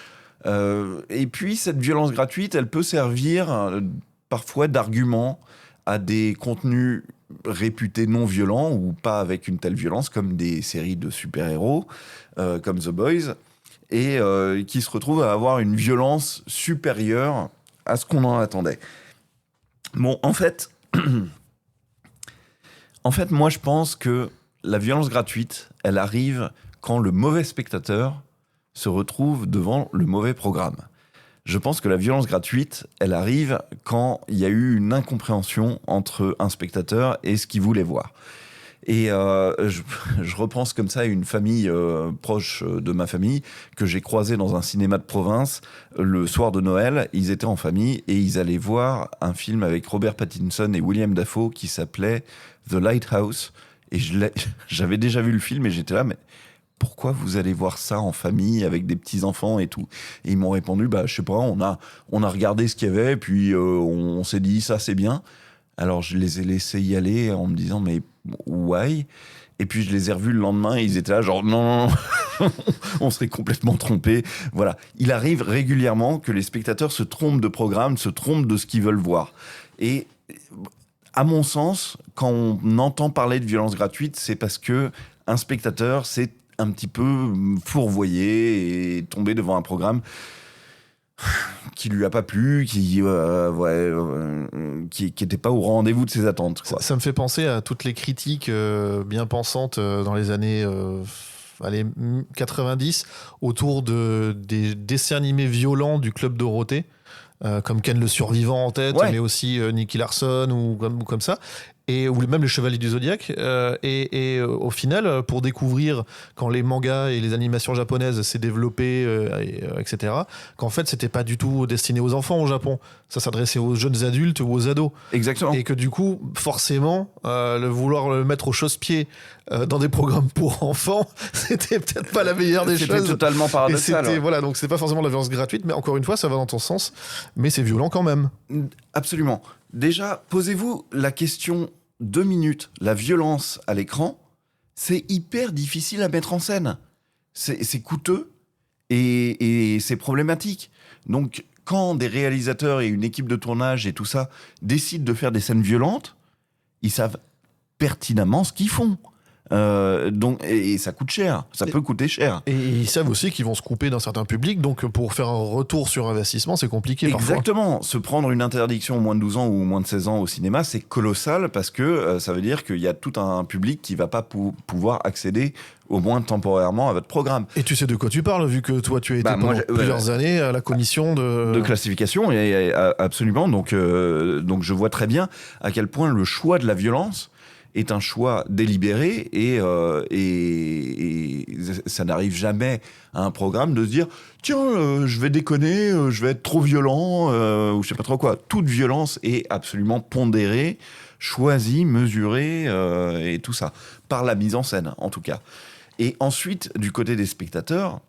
Et puis, cette violence gratuite, elle peut servir parfois d'argument à des contenus réputés non violents ou pas avec une telle violence, comme des séries de super-héros, comme The Boys, et qui se retrouvent à avoir une violence supérieure à ce qu'on en attendait. Bon, en fait, En fait, moi, je pense que la violence gratuite, elle arrive quand le mauvais spectateur se retrouve devant le mauvais programme. Je pense que la violence gratuite, elle arrive quand il y a eu une incompréhension entre un spectateur et ce qu'il voulait voir. Et je repense comme ça à une famille proche de ma famille que j'ai croisée dans un cinéma de province le soir de Noël. Ils étaient en famille et ils allaient voir un film avec Robert Pattinson et William Dafoe qui s'appelait The Lighthouse. Et j'avais déjà vu le film et j'étais là, mais pourquoi vous allez voir ça en famille avec des petits-enfants et tout ? Et ils m'ont répondu, je sais pas, on a regardé ce qu'il y avait et puis on s'est dit, ça c'est bien. Alors je les ai laissés y aller en me disant, mais why ? Et puis je les ai revus le lendemain et ils étaient là genre non, on serait complètement trompés. Voilà, il arrive régulièrement que les spectateurs se trompent de programme, se trompent de ce qu'ils veulent voir. Et à mon sens, quand on entend parler de violence gratuite, c'est parce que un spectateur s'est un petit peu fourvoyé et tombé devant un programme qui lui a pas plu, qui était pas au rendez-vous de ses attentes, quoi. Ça me fait penser à toutes les critiques bien pensantes dans les années 90 autour des dessins animés violents du Club Dorothée, comme Ken le Survivant en tête, mais aussi Nicky Larson ou comme ça. Ou même les Chevaliers du Zodiaque. Au final, pour découvrir quand les mangas et les animations japonaises s'est développé, etc., qu'en fait, c'était pas du tout destiné aux enfants au Japon. Ça s'adressait aux jeunes adultes ou aux ados. Exactement. Et que du coup, forcément, vouloir le mettre au chausse-pied dans des programmes pour enfants, c'était peut-être pas la meilleure des choses. C'était totalement paradoxal. Voilà, donc c'est pas forcément de la violence gratuite, mais encore une fois, ça va dans ton sens, mais c'est violent quand même. Absolument. Déjà, posez-vous la question 2 minutes. La violence à l'écran, c'est hyper difficile à mettre en scène. C'est coûteux et c'est problématique. Donc, quand des réalisateurs et une équipe de tournage et tout ça décident de faire des scènes violentes, ils savent pertinemment ce qu'ils font. Et ça coûte cher, ça peut coûter cher. Et ils savent aussi qu'ils vont se couper d'un certain public, donc pour faire un retour sur investissement, c'est compliqué parfois. Exactement, se prendre une interdiction au moins de 12 ans ou moins de 16 ans au cinéma, c'est colossal parce que ça veut dire qu'il y a tout un public qui va pas pouvoir accéder au moins temporairement à votre programme. Et tu sais de quoi tu parles, vu que toi tu as été pendant plusieurs années à la commission de classification, et absolument, donc je vois très bien à quel point le choix de la violence est un choix délibéré et ça n'arrive jamais à un programme de se dire tiens, je vais déconner, je vais être trop violent ou je sais pas trop quoi. Toute violence est absolument pondérée, choisie, mesurée et tout ça, par la mise en scène en tout cas. Et ensuite, du côté des spectateurs,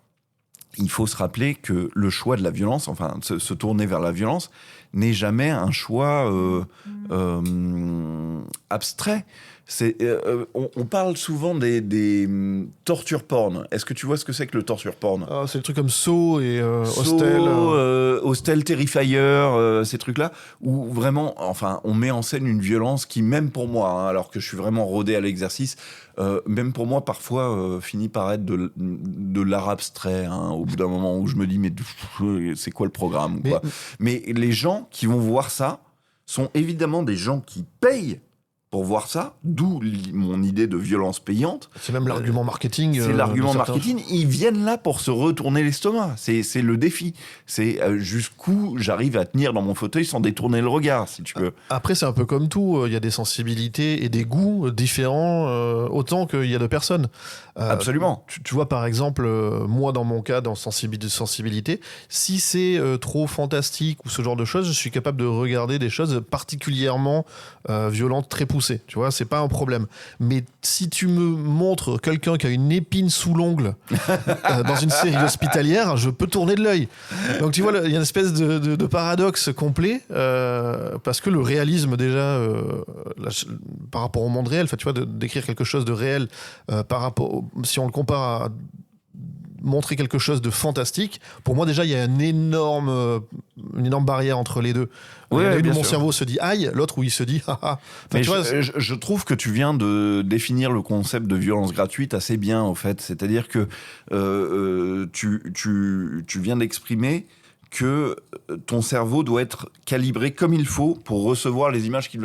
il faut se rappeler que le choix de la violence, enfin se tourner vers la violence, n'est jamais un choix abstrait. On parle souvent des torture porn. Est-ce que tu vois ce que c'est que le torture porn ? C'est le truc comme Saw et Hostel. Hostel, Terrifier, ces trucs-là, où vraiment, enfin, on met en scène une violence qui, même pour moi, alors que je suis vraiment rodé à l'exercice, même pour moi, parfois, finit par être de l'art abstrait, au bout d'un moment où je me dis, mais c'est quoi le programme ou quoi ? Mais les gens qui vont voir ça sont évidemment des gens qui payent pour voir ça, d'où mon idée de violence payante. C'est même l'argument marketing. C'est l'argument marketing. Ils viennent là pour se retourner l'estomac. C'est le défi. C'est jusqu'où j'arrive à tenir dans mon fauteuil sans détourner le regard, si tu veux. Après, c'est un peu comme tout. Il y a des sensibilités et des goûts différents autant qu'il y a de personnes. Absolument. Tu vois, par exemple, moi, dans mon cas, dans sensibilité, si c'est trop fantastique ou ce genre de choses, je suis capable de regarder des choses particulièrement violentes, très poussées. Tu vois, c'est pas un problème. Mais si tu me montres quelqu'un qui a une épine sous l'ongle dans une série hospitalière, je peux tourner de l'œil. Donc tu vois, il y a une espèce de paradoxe complet parce que le réalisme déjà par rapport au monde réel, tu vois, d'écrire quelque chose de réel par rapport, si on le compare à montrer quelque chose de fantastique, pour moi déjà il y a une énorme barrière entre les deux. Ouais, mon cerveau se dit aïe, l'autre où il se dit haha. Mais je trouve que tu viens de définir le concept de violence gratuite assez bien, en fait. C'est-à-dire que tu viens d'exprimer que ton cerveau doit être calibré comme il faut pour recevoir les images qu'il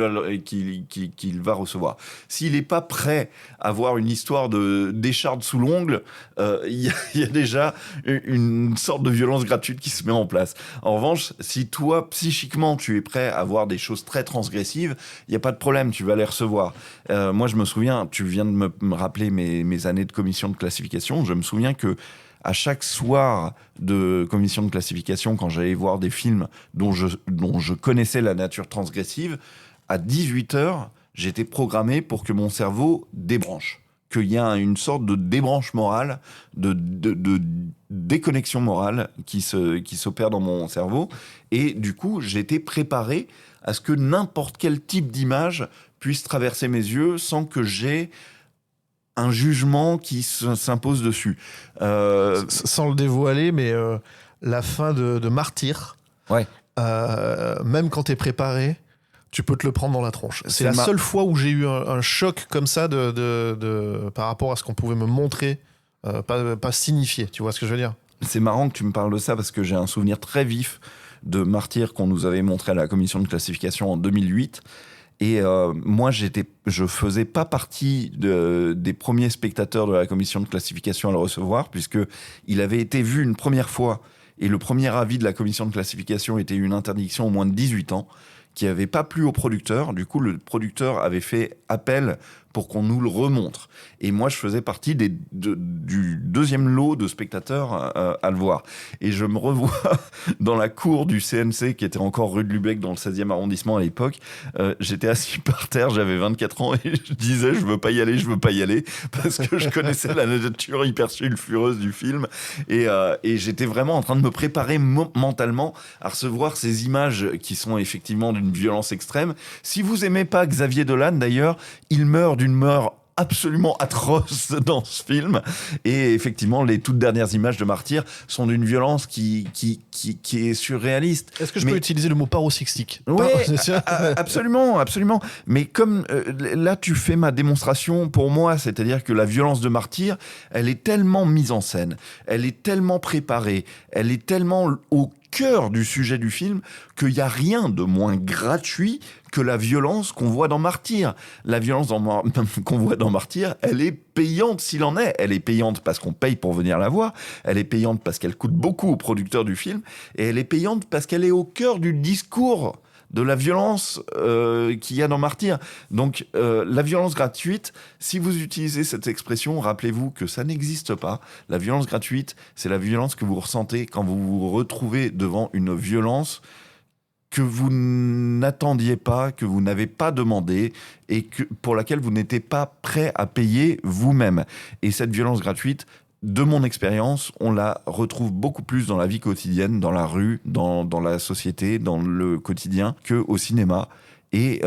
va recevoir. S'il n'est pas prêt à voir une histoire d'écharde sous l'ongle, il y a déjà une sorte de violence gratuite qui se met en place. En revanche, si toi, psychiquement, tu es prêt à voir des choses très transgressives, il n'y a pas de problème, tu vas les recevoir. Moi, je me souviens, tu viens de me rappeler mes années de commission de classification, je me souviens que à chaque soir de commission de classification, quand j'allais voir des films dont je connaissais la nature transgressive, à 18h, j'étais programmé pour que mon cerveau débranche. Qu'il y a une sorte de débranche morale, de déconnexion morale qui s'opère dans mon cerveau. Et du coup, j'étais préparé à ce que n'importe quel type d'image puisse traverser mes yeux sans que j'aie un jugement qui s'impose dessus. Sans le dévoiler, mais la fin de Martyr, ouais. Même quand t'es préparé, tu peux te le prendre dans la tronche. C'est la seule fois où j'ai eu un choc comme ça par rapport à ce qu'on pouvait me montrer, pas signifier, tu vois ce que je veux dire ? C'est marrant que tu me parles de ça parce que j'ai un souvenir très vif de Martyr qu'on nous avait montré à la commission de classification en 2008. Et moi, je faisais pas partie des premiers spectateurs de la commission de classification à le recevoir, puisqu'il avait été vu une première fois, et le premier avis de la commission de classification était une interdiction au moins de 18 ans, qui n'avait pas plu au producteur. Du coup, le producteur avait fait appel pour qu'on nous le remontre. Et moi, je faisais partie du deuxième lot de spectateurs à le voir. Et je me revois dans la cour du CNC, qui était encore rue de Lübeck, dans le 16e arrondissement à l'époque. J'étais assis par terre, j'avais 24 ans, et je disais, je veux pas y aller, parce que je connaissais la nature hyper sulfureuse du film. Et j'étais vraiment en train de me préparer mentalement à recevoir ces images qui sont effectivement d'une violence extrême. Si vous aimez pas Xavier Dolan, d'ailleurs, il meurt d'une mort absolument atroce dans ce film. Et effectivement, les toutes dernières images de Martyr sont d'une violence qui est surréaliste. Est-ce que je peux utiliser le mot paroxystique ? Oui, absolument, absolument. Mais comme là, tu fais ma démonstration pour moi, c'est-à-dire que la violence de Martyr, elle est tellement mise en scène, elle est tellement préparée, elle est tellement au cœur du sujet du film qu'il n'y a rien de moins gratuit que la violence qu'on voit dans Martyr. La violence qu'on voit dans Martyr, elle est payante s'il en est. Elle est payante parce qu'on paye pour venir la voir, elle est payante parce qu'elle coûte beaucoup au producteur du film, et elle est payante parce qu'elle est au cœur du discours de la violence qu'il y a dans Martyr. Donc, la violence gratuite, si vous utilisez cette expression, rappelez-vous que ça n'existe pas. La violence gratuite, c'est la violence que vous ressentez quand vous vous retrouvez devant une violence que vous n'attendiez pas, que vous n'avez pas demandé et pour laquelle vous n'étiez pas prêt à payer vous-même. Et cette violence gratuite, de mon expérience, on la retrouve beaucoup plus dans la vie quotidienne, dans la rue, dans la société, dans le quotidien, qu'au cinéma. Et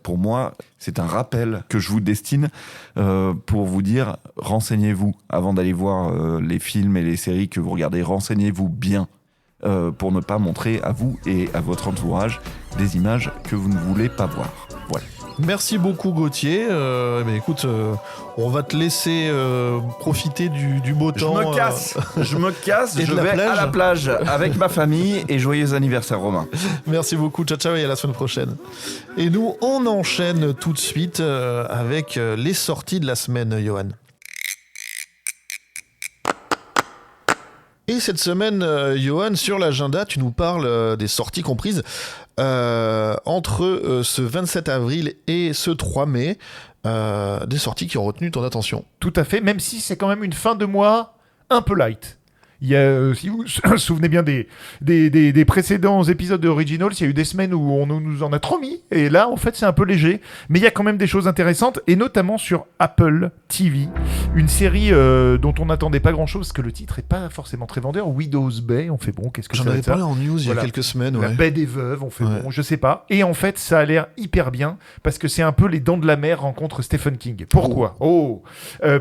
pour moi, c'est un rappel que je vous destine pour vous dire, renseignez-vous avant d'aller voir les films et les séries que vous regardez. Renseignez-vous bien pour ne pas montrer à vous et à votre entourage des images que vous ne voulez pas voir. Voilà. Merci beaucoup Gauthier. Écoute, on va te laisser profiter du beau temps. Je me casse, je vais à la plage avec ma famille et joyeux anniversaire Romain. Merci beaucoup, ciao ciao et à la semaine prochaine. Et nous, on enchaîne tout de suite avec les sorties de la semaine, Johan. Et cette semaine, Johan, sur l'agenda, tu nous parles des sorties comprises entre ce 27 avril et ce 3 mai, des sorties qui ont retenu ton attention. Tout à fait, même si c'est quand même une fin de mois un peu light. Il y a, si vous vous souvenez bien des précédents épisodes de Originals, il y a eu des semaines où on nous en a trop mis, et là, en fait, c'est un peu léger. Mais il y a quand même des choses intéressantes, et notamment sur Apple TV, une série dont on n'attendait pas grand-chose, parce que le titre n'est pas forcément très vendeur. Widow's Bay, on fait bon, qu'est-ce que j'en avais parlé en news il y a quelques semaines. La baie des veuves, on fait bon, je sais pas. Et en fait, ça a l'air hyper bien, parce que c'est un peu les Dents de la Mer rencontrent Stephen King. Pourquoi ?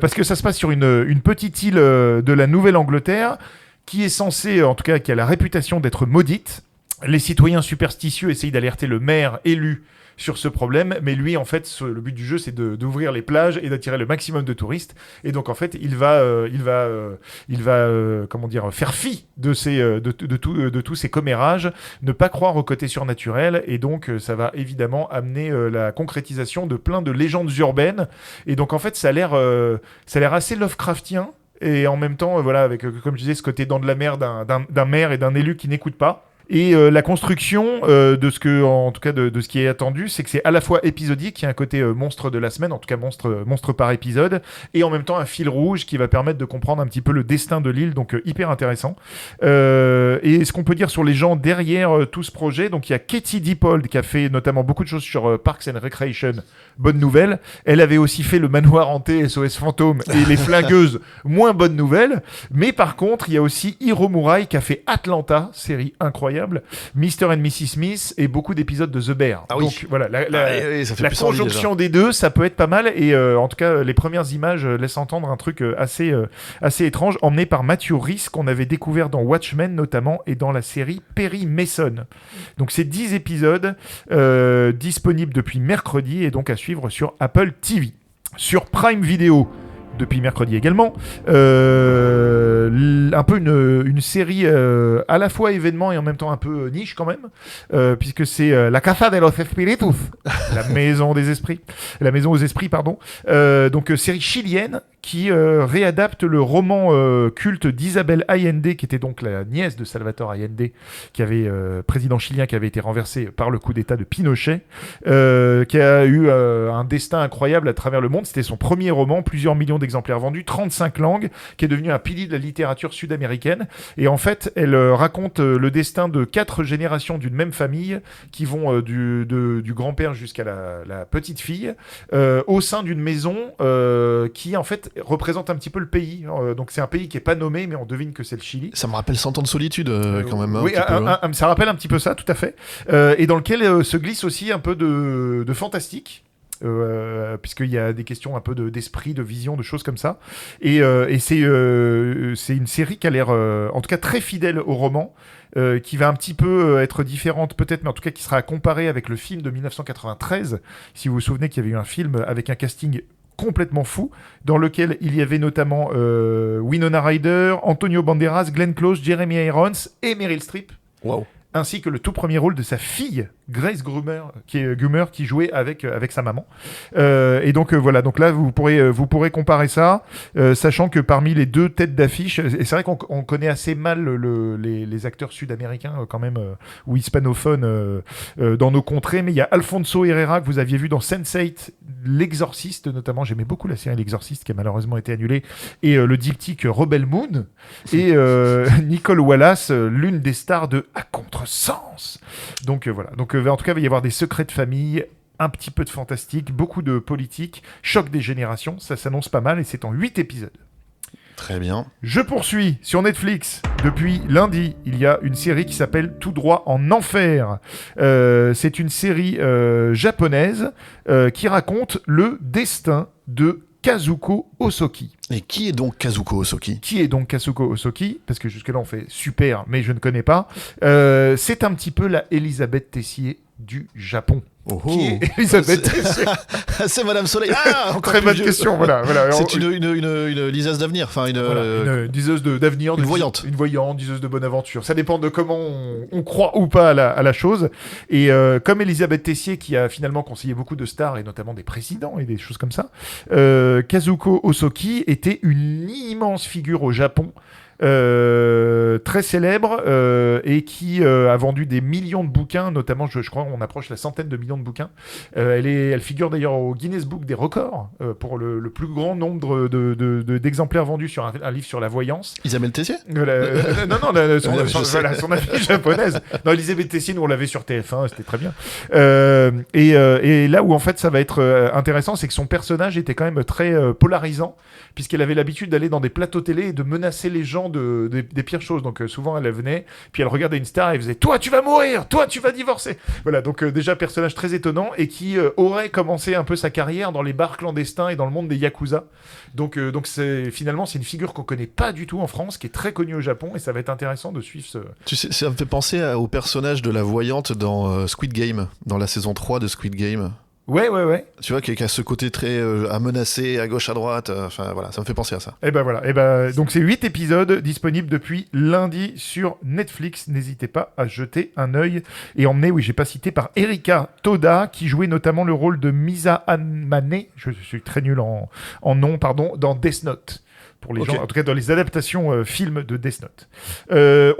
Parce que ça se passe sur une petite île de la Nouvelle-Angleterre, qui est censée, en tout cas qui a la réputation d'être maudite. Les citoyens superstitieux essayent d'alerter le maire élu sur ce problème, mais lui en fait le but du jeu c'est d'ouvrir les plages et d'attirer le maximum de touristes, et donc en fait il va comment dire, faire fi de tous ces commérages, ne pas croire au côté surnaturel, et donc ça va évidemment amener la concrétisation de plein de légendes urbaines, et donc en fait ça a l'air assez Lovecraftien, et en même temps voilà, avec comme je disais ce côté dans de la mer d'un maire et d'un élu qui n'écoute pas. Et la construction de ce qui est attendu, c'est que c'est à la fois épisodique, il y a un côté monstre de la semaine, en tout cas monstre par épisode, et en même temps un fil rouge qui va permettre de comprendre un petit peu le destin de l'île, donc hyper intéressant. Et ce qu'on peut dire sur les gens derrière tout ce projet, donc il y a Katie Dippold qui a fait notamment beaucoup de choses sur Parks and Recreation, bonne nouvelle. Elle avait aussi fait le manoir hanté, SOS Fantôme et les flingueuses, moins bonne nouvelle. Mais par contre, il y a aussi Hiro Murai qui a fait Atlanta, série incroyable, Mr. and Mrs. Smith et beaucoup d'épisodes de The Bear. Ah oui. Donc voilà, la ça fait la plus envie, conjonction des deux, ça peut être pas mal. Et en tout cas, les premières images laissent entendre un truc assez étrange, emmené par Matthew Rhys, qu'on avait découvert dans Watchmen notamment, et dans la série Perry Mason. Donc c'est 10 épisodes disponibles depuis mercredi, et donc à suivre sur Apple TV. Sur Prime Video, depuis mercredi également, un peu une série à la fois événement et en même temps un peu niche quand même, puisque c'est La Casa de los Espíritus, la maison aux esprits, pardon. Donc série chilienne qui réadapte le roman culte d'Isabel Allende, qui était donc la nièce de Salvador Allende, président chilien qui avait été renversé par le coup d'État de Pinochet, qui a eu un destin incroyable à travers le monde. C'était son premier roman, plusieurs millions d'exemplaires vendus, 35 langues, qui est devenu un pilier de la littérature sud-américaine. Et en fait, elle raconte le destin de 4 générations d'une même famille, qui vont du grand-père jusqu'à la petite fille, au sein d'une maison qui en fait représente un petit peu le pays. Donc c'est un pays qui est pas nommé, mais on devine que c'est le Chili. Ça me rappelle 100 ans de solitude quand même. Oui, ça rappelle un petit peu ça, tout à fait. Et dans lequel se glisse aussi un peu de fantastique. Puisqu'il y a des questions un peu d'esprit, de vision, de choses comme ça. Et c'est une série qui a l'air, en tout cas, très fidèle au roman, qui va un petit peu être différente peut-être, mais en tout cas qui sera à comparer avec le film de 1993. Si vous vous souvenez qu'il y avait eu un film avec un casting complètement fou, dans lequel il y avait notamment Winona Ryder, Antonio Banderas, Glenn Close, Jeremy Irons et Meryl Streep. Waouh. Ainsi que le tout premier rôle de sa fille, Grace Grummer, qui jouait avec sa maman. Et donc voilà, donc là vous pourrez comparer ça, sachant que parmi les 2 têtes d'affiche, et c'est vrai qu'on connaît assez mal les acteurs sud-américains quand même, ou hispanophones dans nos contrées, mais il y a Alfonso Herrera que vous aviez vu dans Sense8, L'Exorciste notamment, j'aimais beaucoup la série L'Exorciste qui a malheureusement été annulée, et le diptyque Rebel Moon, et Nicole Wallace, l'une des stars de À Contresens. Donc voilà, donc en tout cas il va y avoir des secrets de famille, un petit peu de fantastique, beaucoup de politique, choc des générations, ça s'annonce pas mal, et c'est en 8 épisodes. Très bien. Je poursuis sur Netflix. Depuis lundi, il y a une série qui s'appelle Tout droit en enfer. C'est une série japonaise qui raconte le destin de Kazuko Osoki. Et qui est donc Kazuko Osoki ? Qui est donc Kazuko Osoki ? Parce que jusque-là, on fait super, mais je ne connais pas. C'est un petit peu la Elisabeth Tessier du Japon. Oh oh. Qui est Elisabeth Tessier ? C'est Madame Soleil. Ah, encore Très plus bonne vieux. question, voilà. C'est une liseuse d'avenir, enfin une diseuse d'avenir, une voyante. Une voyante, diseuse de bonne aventure. Ça dépend de comment on croit ou pas à la chose. Et comme Elisabeth Tessier, qui a finalement conseillé beaucoup de stars, et notamment des présidents et des choses comme ça, Kazuko Osoki était une immense figure au Japon. Très célèbre et qui a vendu des millions de bouquins, notamment je crois on approche la centaine de millions de bouquins. Elle figure d'ailleurs au Guinness Book des records pour le plus grand nombre d'exemplaires vendus sur un livre sur la voyance. Isabelle Tessier ? Son affiche japonaise. Non, Elisabeth Tessier, nous on l'avait sur TF1, c'était très bien. Et là où en fait ça va être intéressant, c'est que son personnage était quand même très polarisant, puisqu'elle avait l'habitude d'aller dans des plateaux télé et de menacer les gens des pires choses. chose, donc souvent elle venait, puis elle regardait une star et elle faisait « Toi, tu vas mourir, toi, tu vas divorcer !» Voilà, donc déjà personnage très étonnant et qui aurait commencé un peu sa carrière dans les bars clandestins et dans le monde des Yakuza. Donc finalement, c'est une figure qu'on connaît pas du tout en France, qui est très connue au Japon, et ça va être intéressant de suivre ce... Tu sais, ça me fait penser au personnage de la voyante dans Squid Game, dans la saison 3 de Squid Game. Ouais. Tu vois, qui a ce côté très à menacer à gauche, à droite. Enfin, voilà, ça me fait penser à ça. Et ben voilà. Donc c'est 8 épisodes disponibles depuis lundi sur Netflix. N'hésitez pas à jeter un œil. Et emmené, oui, j'ai pas cité, par Erika Toda, qui jouait notamment le rôle de Misa Amane. Je suis très nul en nom, pardon, dans Death Note. Pour les gens, en tout cas dans les adaptations films de Death Note.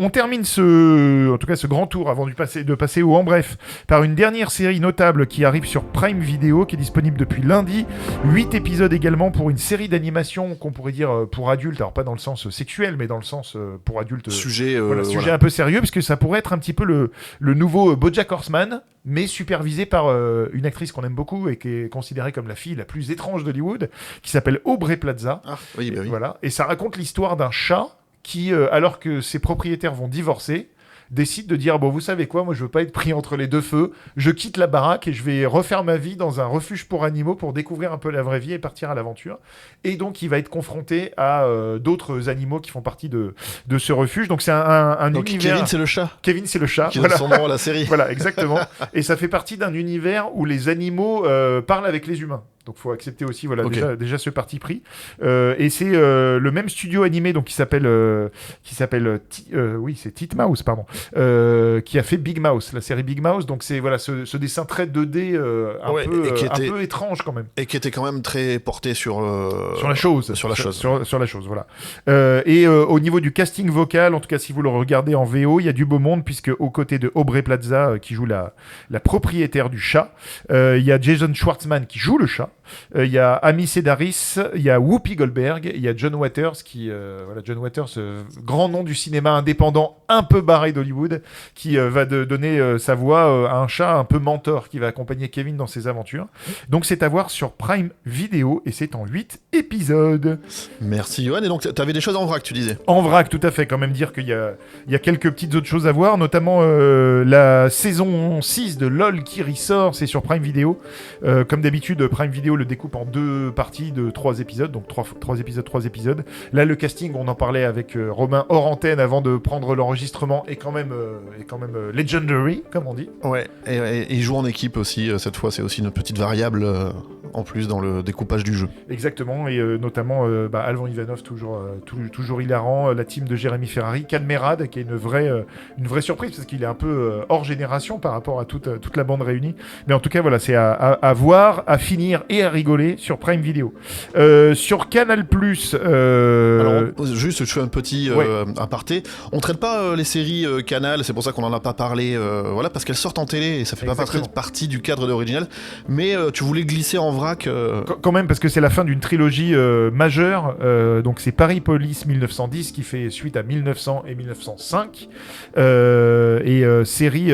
On termine ce grand tour avant de passer au en bref par une dernière série notable qui arrive sur Prime Video, qui est disponible depuis lundi. 8 épisodes également pour une série d'animation qu'on pourrait dire pour adultes, alors pas dans le sens sexuel, mais dans le sens pour adultes. Sujet un peu sérieux, parce que ça pourrait être un petit peu le nouveau BoJack Horseman, mais supervisé par une actrice qu'on aime beaucoup et qui est considérée comme la fille la plus étrange d'Hollywood, qui s'appelle Aubrey Plaza. Ah, oui, bah oui. Voilà. Et ça raconte l'histoire d'un chat qui, alors que ses propriétaires vont divorcer, décide de dire, bon, vous savez quoi, moi je veux pas être pris entre les deux feux, je quitte la baraque et je vais refaire ma vie dans un refuge pour animaux pour découvrir un peu la vraie vie et partir à l'aventure. Et donc il va être confronté à d'autres animaux qui font partie de ce refuge. Donc c'est un donc, univers... Kevin, c'est le chat. Kevin, c'est le chat. Qui donne son nom à la série. Voilà, exactement. Et ça fait partie d'un univers où les animaux parlent avec les humains. Donc faut accepter aussi déjà ce parti pris. Et c'est le même studio animé donc qui s'appelle Titmouse pardon, qui a fait Big Mouse, la série Big Mouse. Donc c'est ce dessin très 2D un peu étrange quand même. Et qui était quand même très porté sur la chose. Sur la chose. Sur la chose, voilà. Et au niveau du casting vocal, en tout cas si vous le regardez en VO, il y a du beau monde puisque aux côtés de Aubrey Plaza qui joue la propriétaire du chat, il y a Jason Schwartzman qui joue le chat. Il y a Amy Sedaris, il y a Whoopi Goldberg, il y a John Waters John Waters, grand nom du cinéma indépendant un peu barré d'Hollywood, qui va donner sa voix à un chat un peu mentor qui va accompagner Kevin dans ses aventures. Donc c'est à voir sur Prime Video et c'est en 8 épisodes. Merci Johan. Et donc tu avais des choses en vrac, tu disais. En vrac, tout à fait. Quand même dire qu'il y a quelques petites autres choses à voir, notamment la saison 6 de LOL qui ressort, c'est sur Prime Video. Comme d'habitude, Prime Video le découpe en 2 parties de 3 épisodes, donc 3 épisodes. Là, le casting, on en parlait avec Romain hors antenne avant de prendre l'enregistrement, est quand même legendary, comme on dit. Ouais, et il joue en équipe aussi, cette fois, c'est aussi une petite variable en plus dans le découpage du jeu. Exactement, et notamment Alvan Ivanov, toujours hilarant, la team de Jérémy Ferrari, Cadmerade, qui est une vraie surprise, parce qu'il est un peu hors génération par rapport à toute la bande réunie. Mais en tout cas, voilà, c'est à voir, à finir et à rigoler sur Prime Video. Sur Canal+, alors, juste, je fais un petit aparté. On traite pas les séries Canal, c'est pour ça qu'on en a pas parlé, parce qu'elles sortent en télé et ça fait pas partie du cadre d'original. Mais tu voulais glisser en vrac. Quand même, parce que c'est la fin d'une trilogie majeure. Donc c'est Paris Police 1910 qui fait suite à 1900 et 1905. Série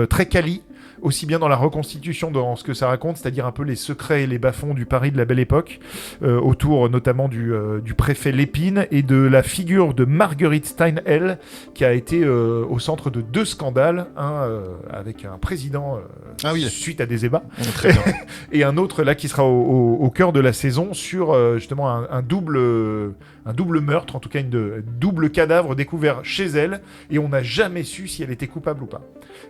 très quali. Aussi bien dans la reconstitution, dans ce que ça raconte, c'est-à-dire un peu les secrets et les bas-fonds du Paris de la Belle Époque, autour notamment du préfet Lépine et de la figure de Marguerite Steinhell, qui a été au centre de 2 scandales, un avec un président suite à des ébats, et un autre là qui sera au cœur de la saison sur justement un double meurtre, en tout cas une double cadavre découvert chez elle, et on n'a jamais su si elle était coupable ou pas.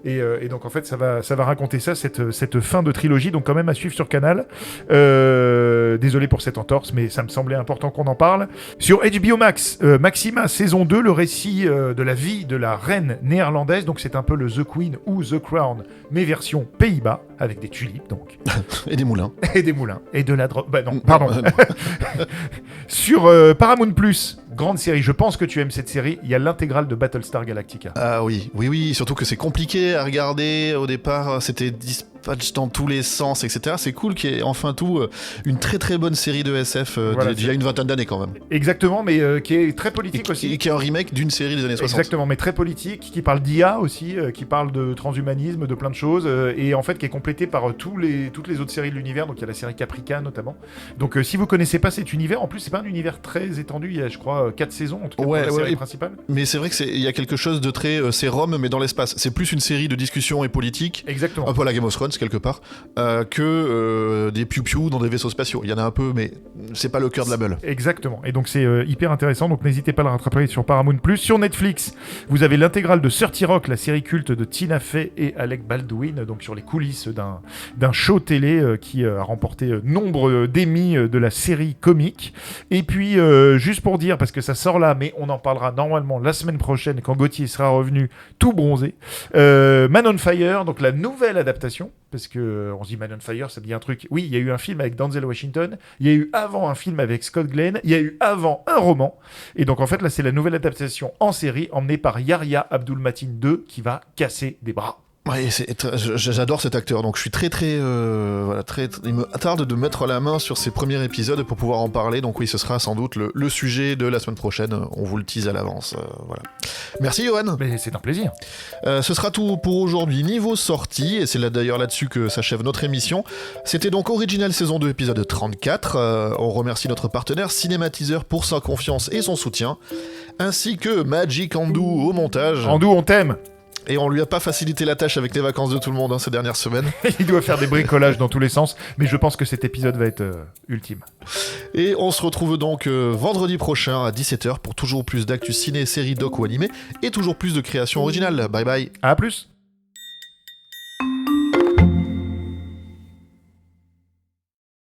Et donc en fait ça va raconter ça, cette fin de trilogie, donc quand même à suivre sur Canal. Désolé pour cette entorse, mais ça me semblait important qu'on en parle. Sur HBO Max, Maxima saison 2, le récit de la vie de la reine néerlandaise, donc c'est un peu le The Queen ou The Crown, mais version Pays-Bas, avec des tulipes donc. Et des moulins. Et des moulins. Et de la drogue. Bah non, pardon. Sur Paramount+, grande série, je pense que tu aimes cette série, il y a l'intégrale de Battlestar Galactica. Ah oui, surtout que c'est compliqué à regarder au départ, c'était patch dans tous les sens, etc. C'est cool qu'il y ait enfin une très très bonne série de SF Voilà, d'il y a une vingtaine d'années quand même. Exactement, mais qui est très politique Et aussi. qui est un remake d'une série des années 60. Exactement, mais très politique, qui parle d'IA aussi, qui parle de transhumanisme, de plein de choses, et en fait qui est complété par toutes les autres séries de l'univers. Donc il y a la série Caprica notamment. Donc si vous connaissez pas cet univers, en plus c'est pas un univers très étendu, il y a je crois 4 saisons en tout cas pour la série principale. Mais c'est vrai qu'il y a quelque chose de très c'est Rome mais dans l'espace. C'est plus une série de discussions et politiques. Exactement. Un peu à la Game of Thrones quelque part, que des piou-piou dans des vaisseaux spatiaux. Il y en a un peu, mais c'est pas le cœur de la meule. Exactement. Et donc c'est hyper intéressant. Donc n'hésitez pas à le rattraper sur Paramount+. Sur Netflix, vous avez l'intégrale de 30 Rock, la série culte de Tina Fey et Alec Baldwin, donc sur les coulisses d'un show télé qui a remporté nombre d'Emmy de la série comique. Et puis juste pour dire, parce que ça sort là, mais on en parlera normalement la semaine prochaine quand Gauthier sera revenu tout bronzé. Man on Fire, donc la nouvelle adaptation, parce que on se dit Man on Fire, ça me dit un truc. Oui, il y a eu un film avec Denzel Washington, il y a eu avant un film avec Scott Glenn, il y a eu avant un roman, et donc en fait là c'est la nouvelle adaptation en série emmenée par Yahya Abdul-Mateen II qui va casser des bras. Ouais, j'adore cet acteur, donc je suis très il me tarde de mettre la main sur ces premiers épisodes pour pouvoir en parler, donc oui, ce sera sans doute le sujet de la semaine prochaine, on vous le tease à l'avance, voilà. Merci Johan. Mais c'est un plaisir. Ce sera tout pour aujourd'hui niveau sortie, et c'est d'ailleurs là-dessus que s'achève notre émission. C'était donc Original saison 2 épisode 34, on remercie notre partenaire Cinématiseur pour sa confiance et son soutien, ainsi que Magic Andou au montage. Andou, on t'aime. Et on lui a pas facilité la tâche avec les vacances de tout le monde ces dernières semaines. Il doit faire des bricolages dans tous les sens, mais je pense que cet épisode va être ultime. Et on se retrouve donc vendredi prochain à 17h pour toujours plus d'actu ciné, séries, doc ou animé, et toujours plus de créations originales. Bye bye. À plus.